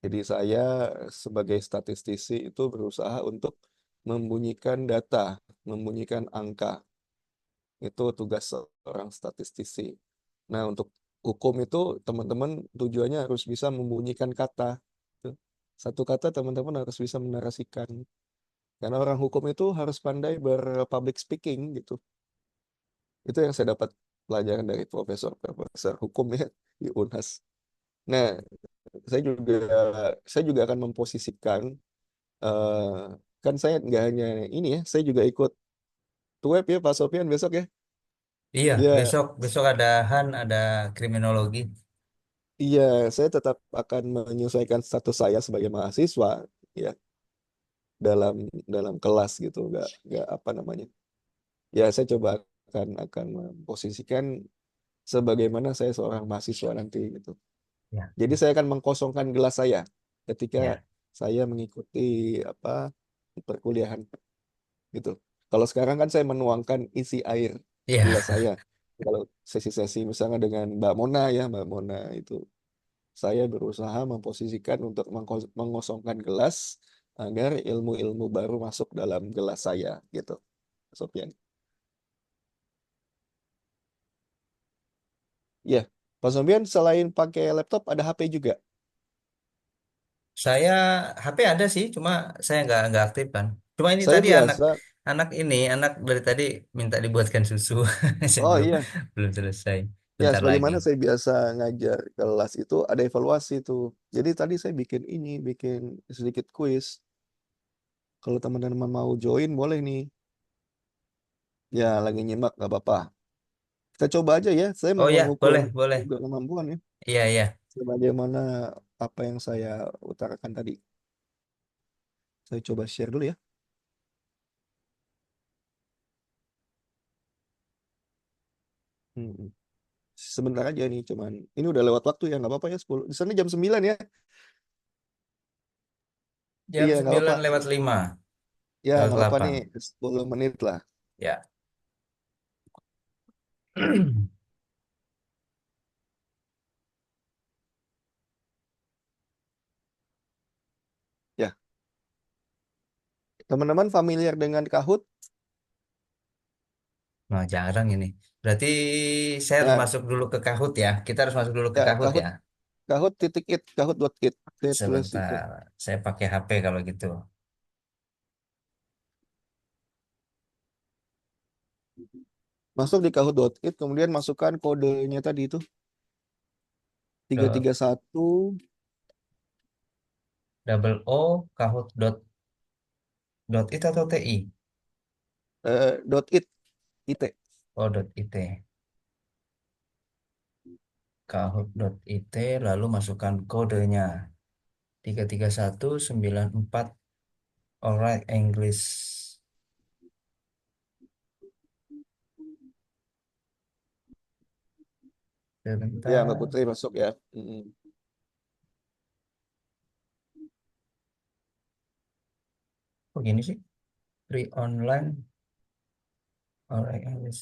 B: Jadi saya sebagai statistisi itu berusaha untuk membunyikan data, membunyikan angka. Itu tugas seorang statistisi. Nah, untuk hukum itu teman-teman tujuannya harus bisa membunyikan kata. Tuh. Satu kata teman-teman harus bisa menarasikan. Karena orang hukum itu harus pandai berpublic speaking gitu. Itu yang saya dapat pelajaran dari profesor hukum ya di Unhas. Nah, saya juga saya juga akan memposisikan eh, kan saya nggak hanya ini ya, saya juga ikut web ya Pak Sofian besok ya.
A: Iya,
B: Ya,
A: besok besok ada Han, ada kriminologi.
B: iya, saya tetap akan menyesuaikan status saya sebagai mahasiswa ya dalam dalam kelas gitu, nggak apa namanya. Ya, saya coba akan memposisikan sebagaimana saya seorang mahasiswa nanti gitu.
A: Ya,
B: Jadi saya akan mengkosongkan gelas saya ketika
A: ya,
B: saya mengikuti apa perkuliahan gitu. Kalau sekarang kan saya menuangkan isi air
A: iya.
B: gelas saya. Kalau sesi-sesi misalnya dengan Mbak Mona ya, Mbak Mona itu saya berusaha memposisikan untuk mengosongkan gelas agar ilmu-ilmu baru masuk dalam gelas saya gitu. Sofian. Ya, Pak Sofian selain pakai laptop ada HP juga.
A: Saya HP ada sih, cuma saya nggak aktif kan. Cuma ini
B: Saya
A: tadi anak
B: biasa.
A: anak ini anak dari tadi minta dibuatkan susu. Saya
B: Oh
A: belum
B: iya,
A: belum selesai.
B: ya
A: Bentar lagi.
B: sebagaimana saya biasa ngajar kelas itu ada evaluasi tuh. Jadi tadi saya bikin sedikit kuis. Kalau teman-teman mau join boleh nih. Ya lagi nyimak nggak apa-apa. Kita coba aja ya. Saya
A: Oh
B: mau
A: ya,
B: mengukur
A: boleh boleh.
B: juga kemampuan ya.
A: Iya iya.
B: Sebagaimana apa yang saya utarakan tadi. Saya coba share dulu ya. Hmm. Sebentar aja nih, cuman ini udah lewat waktu ya, nggak apa-apa ya 10. Di sana jam 9 ya.
A: Jam
B: Iya, nggak apa-apa.
A: 9:05,
B: Ya,
A: lewat
B: nggak apa-apa nih,
A: 8.
B: 10 menit lah.
A: Ya.
B: Ya, teman-teman familiar dengan Kahoot?
A: Nah, jarang ini. Berarti saya harus
B: Nah,
A: masuk dulu ke Kahoot ya. Kita harus masuk dulu ke
B: ya
A: Kahoot
B: Kahoot,
A: ya.
B: Kahoot titik it, Kahoot.it, tulis itu.
A: Sebentar. Saya pakai HP kalau gitu.
B: Masuk di Kahoot.it, kemudian masukkan kodenya tadi itu, tiga
A: Ke
B: tiga satu
A: double O Kahoot dot it atau TI?
B: .it, IT.
A: Oh, dot IT. Kahoot.it, lalu masukkan kodenya 33194. Alright, English.
B: Ya, Mbak
A: Sebentar.
B: Putri masuk ya. Mm-mm.
A: Kok gini sih? Free online. Alright, English.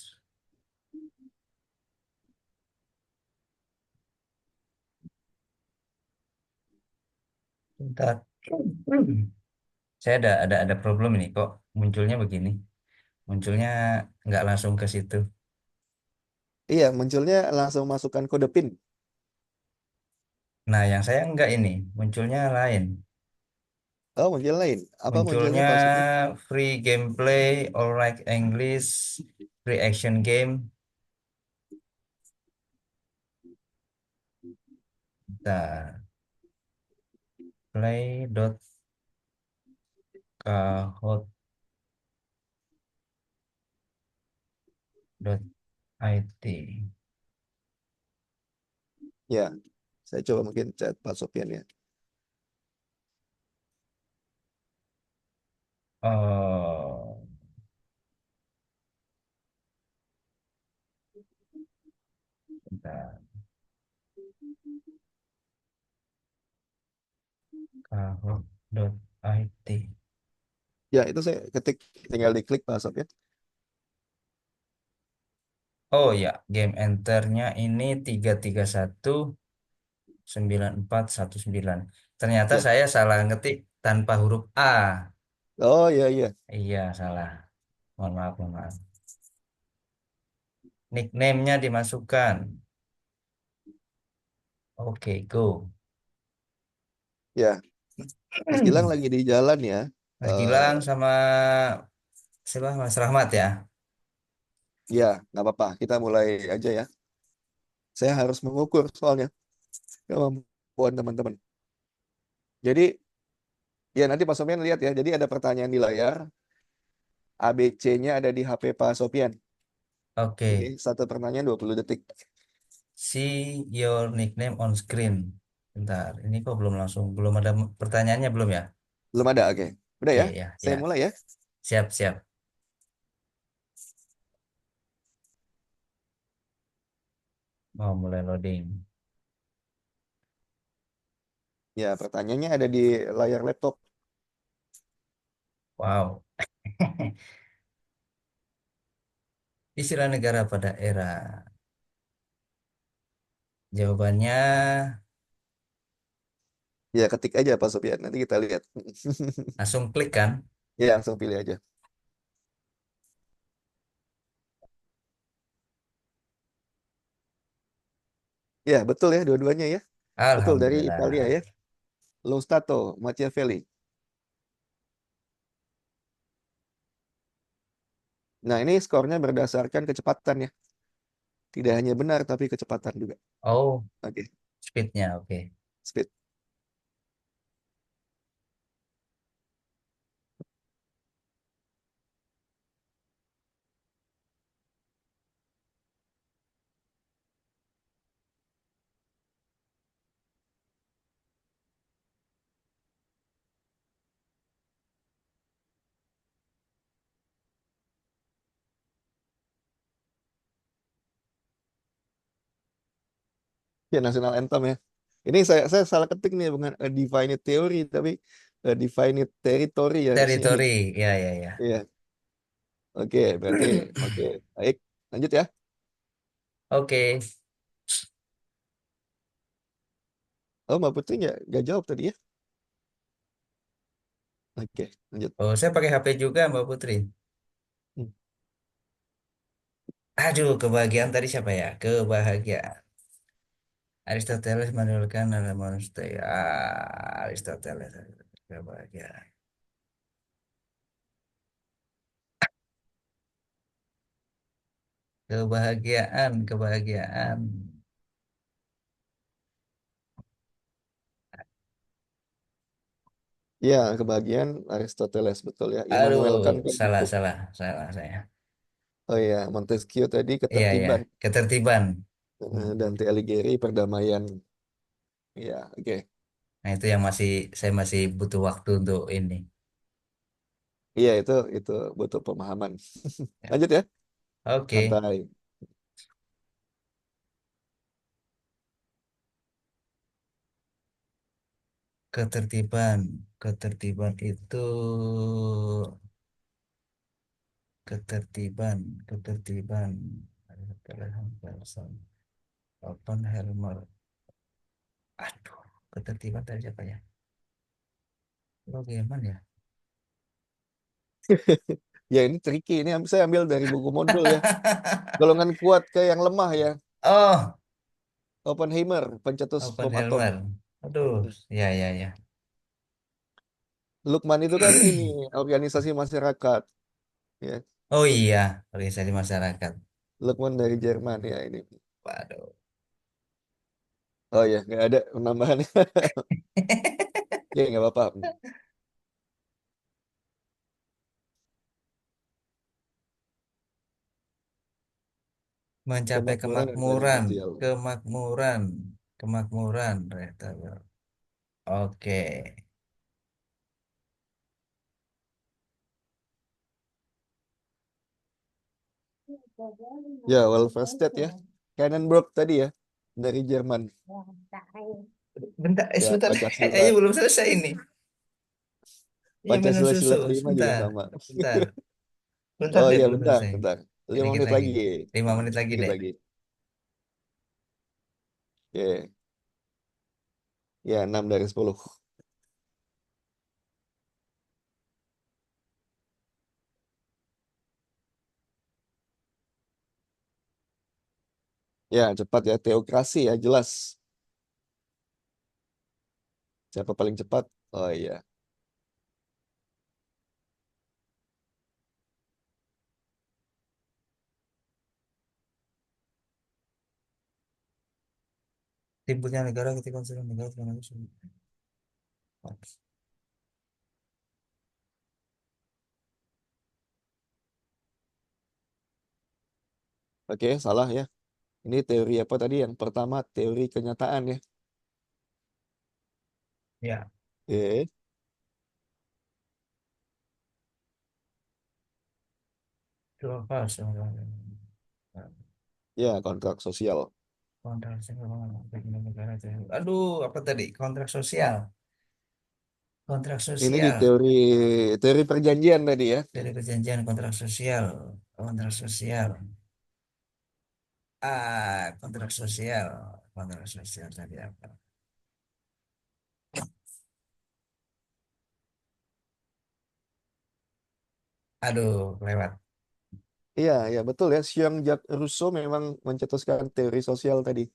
A: Bentar. Saya ada problem ini kok munculnya begini. Munculnya nggak langsung ke situ.
B: Iya, munculnya langsung masukkan kode PIN.
A: Nah, yang saya enggak ini. Munculnya lain.
B: Oh, muncul lain. Apa munculnya
A: Munculnya
B: Pak Supin?
A: free gameplay, alright English, free action game. Bentar. Play.kahoot.it.
B: Ya, saya coba mungkin chat Pak Sofian ya.
A: Oh, bentar. Kahoot.it.
B: Ya, itu saya ketik, tinggal diklik Pak Sofian.
A: Oh ya, game enternya ini 331. 9419. Ternyata
B: Ya.
A: saya salah ngetik tanpa huruf A.
B: Oh iya iya.
A: Iya, salah. Mohon maaf, mohon maaf. Nickname-nya dimasukkan. Oke, go.
B: Ya. Mas Gilang lagi di jalan ya.
A: Mas
B: Eh
A: Gilang sama siapa? Mas Rahmat ya.
B: ya, nggak apa-apa. Kita mulai aja ya. Saya harus mengukur soalnya kemampuan teman-teman. Jadi, ya nanti Pak Sofian lihat ya. Jadi ada pertanyaan di layar. ABC-nya ada di HP Pak Sofian. Ini
A: Oke.
B: satu pertanyaan 20 detik.
A: See your nickname on screen. Bentar, ini kok belum ada pertanyaannya belum ya?
B: Belum ada, oke. Udah
A: Oke,
B: ya.
A: ya,
B: Saya
A: ya.
B: mulai ya.
A: Siap, siap. Mau mulai loading.
B: Ya, pertanyaannya ada di layar laptop.
A: Wow. Istilah negara pada era. Jawabannya
B: Ya, ketik aja Pak Sofian. Nanti kita lihat.
A: langsung klik kan?
B: Ya, langsung pilih aja. Ya, betul ya dua-duanya ya. Betul dari Italia
A: Alhamdulillah.
B: ya. Lo Stato, Machiavelli. Nah, ini skornya berdasarkan kecepatan ya. Tidak hanya benar, tapi kecepatan juga.
A: Oh,
B: Oke,
A: speednya oke.
B: speed. Ya, national anthem ya. Ini saya salah ketik nih, bukan a definite theory, tapi a definite territory ya harusnya ini.
A: Teritori, ya, ya, ya.
B: Iya, oke, berarti oke. Baik, lanjut ya.
A: Oke.
B: Oh, Mbak Putri nggak jawab tadi ya. Oke, lanjut.
A: Oh, saya pakai HP juga, Mbak Putri.
B: Hmm.
A: Aduh, kebahagiaan tadi siapa ya? Kebahagiaan. Aristoteles menurunkan dalam manusia. Aristoteles. Kebahagiaan. Kebahagiaan, kebahagiaan.
B: Ya, kebahagiaan Aristoteles betul ya.
A: Aduh,
B: Immanuel Kant kan
A: salah,
B: gitu.
A: salah, salah saya.
B: Oh ya, Montesquieu tadi
A: Iya, iya.
B: ketertiban.
A: Ketertiban.
B: Dante Alighieri perdamaian. Ya, oke.
A: Nah, itu yang saya masih butuh waktu untuk ini.
B: Iya, itu butuh pemahaman.
A: Ya.
B: Lanjut ya,
A: Oke.
B: santai.
A: Ketertiban. Ketertiban itu ketertiban, ketertiban. Oppenheimer. Aduh, ketertiban tadi siapa ya? Bagaimana ya?
B: Ya, ini tricky. Ini saya ambil dari buku modul ya. Golongan kuat ke yang lemah ya.
A: Oh,
B: Oppenheimer, pencetus bom atom.
A: Oppenheimer. Aduh, ya, ya, ya.
B: Lukman itu kan ini organisasi masyarakat ya.
A: Oh iya, organisasi masyarakat.
B: Lukman dari Jerman ya ini.
A: Waduh.
B: Oh ya, nggak ada penambahan. Ya, nggak apa-apa.
A: Mencapai
B: Kemakmuran dan keadilan
A: kemakmuran,
B: sosial.
A: kemakmuran, kemakmuran. Oke.
B: Ya, Wolfenstedt ya. Kannenberg tadi ya, dari Jerman.
A: Bentar,
B: Ya,
A: sebentar.
B: Pancasila.
A: Kayaknya belum selesai ini. Iya, minum
B: Pancasila
A: susu.
B: sila kelima juga
A: Sebentar,
B: sama.
A: bentar. Bentar
B: Oh
A: deh,
B: iya,
A: belum
B: bentar,
A: selesai.
B: bentar. Lima
A: Dikit
B: menit
A: lagi.
B: lagi.
A: 5 menit lagi
B: Dikit
A: deh.
B: lagi. Oke. Ya, 6 dari 10. Ya, cepat ya. Teokrasi ya, jelas. Siapa paling cepat? Oh iya.
A: Timbulnya negara ketika unsur negara tersebut.
B: Oke, salah ya. Ini teori apa tadi? Yang pertama, teori kenyataan ya.
A: Ya,
B: Oke.
A: itu apa?
B: Ya, kontrak sosial.
A: Kontrak sosial negara. Aduh, apa tadi? Kontrak sosial. Kontrak
B: Ini di
A: sosial.
B: teori teori perjanjian tadi ya.
A: Dari perjanjian kontrak sosial. Kontrak sosial. Kontrak sosial. Kontrak sosial tadi apa? Aduh, lewat.
B: Iya, ya betul ya. Jean-Jacques Rousseau memang mencetuskan teori sosial tadi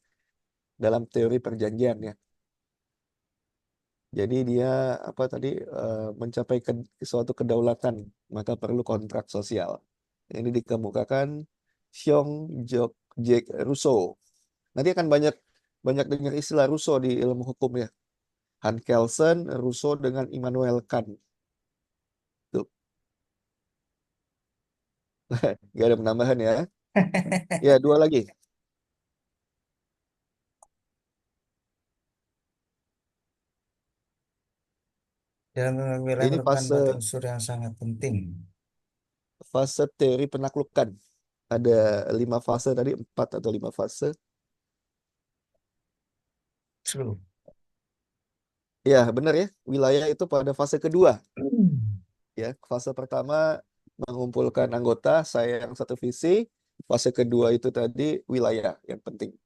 B: dalam teori perjanjian ya. Jadi dia apa tadi mencapai suatu kedaulatan, maka perlu kontrak sosial. Ini dikemukakan Jean-Jacques Rousseau. Nanti akan banyak banyak dengar istilah Rousseau di ilmu hukum ya. Hans Kelsen, Rousseau dengan Immanuel Kant. Tuh, nggak ada penambahan ya. Ya, dua lagi.
A: Dalam wilayah
B: Ini
A: merupakan
B: fase
A: batu unsur yang sangat penting.
B: fase teori penaklukan. Ada 5 fase tadi, 4 atau 5 fase.
A: True.
B: Ya, benar ya. Wilayah itu pada fase kedua.
A: Hmm.
B: Ya, fase pertama mengumpulkan anggota, saya yang satu visi. Fase kedua itu tadi wilayah yang penting.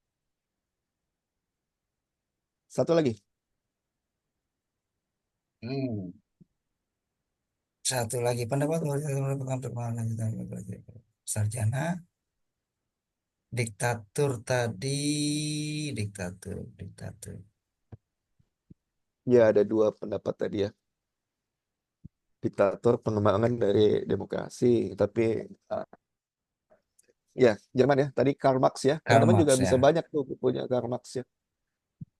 B: Satu lagi.
A: Satu lagi pendapat merupakan lanjutan sarjana. Diktatur tadi, diktatur.
B: Ya, ada 2 pendapat tadi ya. Diktator pengembangan dari demokrasi, tapi uh, ya Jerman ya. Tadi Karl Marx ya.
A: Karl
B: Teman-teman juga
A: Marx
B: bisa
A: ya.
B: banyak tuh punya Karl Marx ya.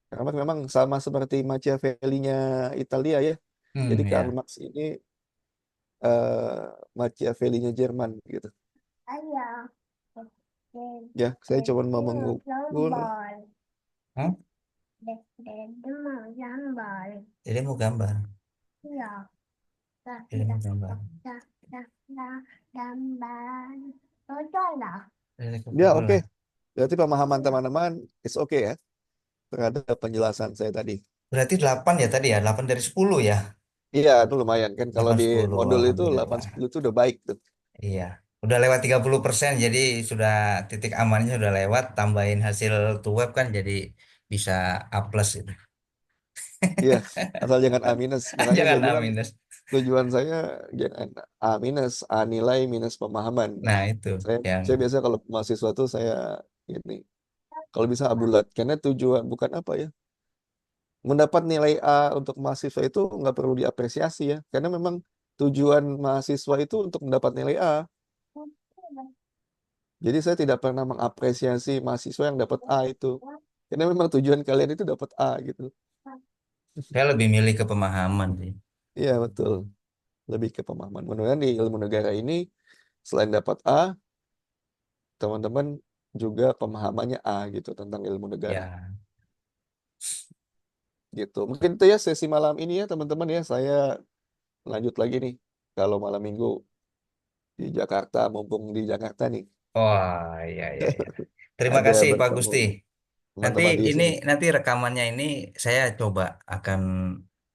B: Karl Marx memang sama seperti Machiavelli-nya Italia ya. Jadi Karl
A: Ya.
B: Marx ini uh, Machiavelli-nya Jerman gitu. Ya, saya cuma mau mengukur.
A: Hah? Jadi mau gambar. Jadi mau gambar. Dari
B: Ya, oke.
A: Coca-Cola.
B: Berarti pemahaman teman-teman is oke ya terhadap penjelasan saya tadi.
A: Berarti 8 ya tadi ya, 8 dari 10 ya.
B: Iya, itu lumayan kan. Kalau
A: 8
B: di
A: 10,
B: modul itu 8
A: alhamdulillah.
B: 10 itu udah baik tuh.
A: Iya. Udah lewat 30%, jadi sudah titik amannya sudah lewat, tambahin hasil to web kan jadi bisa A plus itu.
B: Iya, asal jangan A minus. Makanya
A: Jangan
B: saya
A: A
B: bilang
A: minus.
B: tujuan saya jangan A minus, A nilai minus pemahaman.
A: Nah, itu
B: Saya
A: yang
B: saya biasa kalau mahasiswa tuh saya ini kalau bisa A bulat karena tujuan bukan apa ya. Mendapat nilai A untuk mahasiswa itu nggak perlu diapresiasi ya, karena memang tujuan mahasiswa itu untuk mendapat nilai A. Jadi saya tidak pernah mengapresiasi mahasiswa yang dapat A itu, karena memang tujuan kalian itu dapat A gitu.
A: saya lebih milih ke pemahaman sih.
B: Iya betul, lebih ke pemahaman. Mudah-mudahan di ilmu negara ini selain dapat A, teman-teman juga pemahamannya A gitu tentang ilmu negara
A: Ya.
B: gitu. Mungkin itu ya sesi malam ini ya teman-teman ya. Saya lanjut lagi nih kalau malam minggu di Jakarta, mumpung di Jakarta nih.
A: Wah, iya, iya, iya. Terima
B: Ada
A: kasih Pak
B: bertemu
A: Gusti. Nanti
B: teman-teman di
A: ini
B: sini.
A: nanti rekamannya ini saya coba akan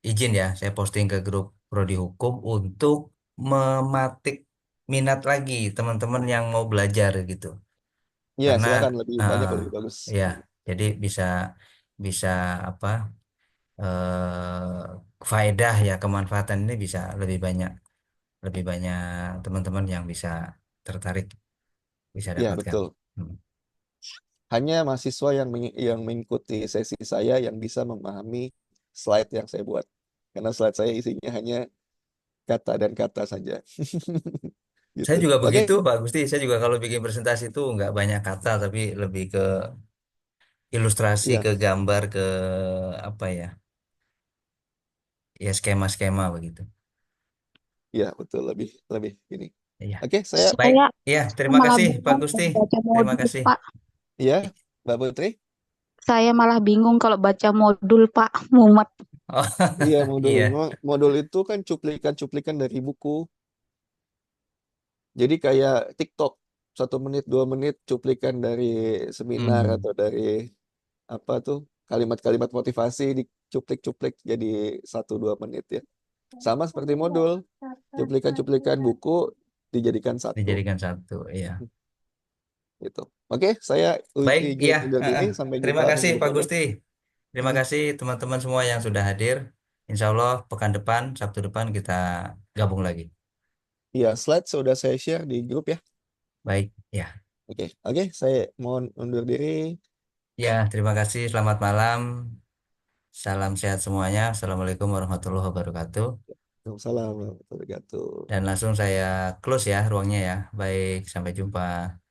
A: izin ya, saya posting ke grup Prodi Hukum untuk mematik minat lagi teman-teman yang mau belajar gitu.
B: Iya,
A: Karena
B: silakan lebih banyak
A: eh,
B: lebih bagus.
A: ya, jadi bisa bisa apa? eh, faedah ya, kemanfaatan ini bisa lebih banyak teman-teman yang bisa tertarik, bisa
B: Ya,
A: dapatkan.
B: betul.
A: Hmm.
B: Hanya mahasiswa yang mengikuti sesi saya yang bisa memahami slide yang saya buat. Karena slide saya isinya hanya kata dan kata saja.
A: Saya
B: Gitu.
A: juga
B: Oke,
A: begitu, Pak Gusti. Saya juga kalau bikin presentasi itu nggak banyak kata, tapi lebih ke ilustrasi,
B: ya,
A: ke gambar, ke apa ya, ya skema-skema begitu.
B: ya betul lebih lebih ini.
A: Iya.
B: Oke, saya
A: Baik.
D: Saya
A: Iya, terima
D: malah
A: kasih Pak
D: bingung
A: Gusti.
D: kalau baca
A: Terima
D: modul,
A: kasih.
D: Pak.
B: ya, Mbak Putri.
D: Saya malah bingung kalau baca modul, Pak. Mumet.
A: Oh,
B: Iya, modul
A: iya.
B: modul itu kan cuplikan-cuplikan dari buku. Jadi kayak TikTok, 1 menit, 2 menit cuplikan dari seminar
A: Hmm,
B: atau dari apa tuh kalimat-kalimat motivasi dicuplik-cuplik jadi 1-2 menit ya. Sama seperti modul, cuplikan-cuplikan buku dijadikan satu
A: dijadikan satu, iya.
B: gitu. Oke, saya
A: Baik,
B: izin
A: iya.
B: undur diri.
A: Heeh.
B: Sampai
A: Terima
B: jumpa
A: kasih
B: minggu
A: Pak
B: depan ya.
A: Gusti. Terima
B: Mm.
A: kasih teman-teman semua yang sudah hadir. Insya Allah pekan depan, Sabtu depan kita gabung lagi.
B: Iya, slide sudah saya share di grup ya.
A: Baik, ya.
B: Oke, oke, saya mohon undur diri.
A: Ya, terima kasih. Selamat malam. Salam sehat semuanya. Assalamualaikum warahmatullahi wabarakatuh.
B: Waalaikumsalam warahmatullahi wabarakatuh.
A: Dan langsung saya close ya ruangnya ya. Baik, sampai jumpa.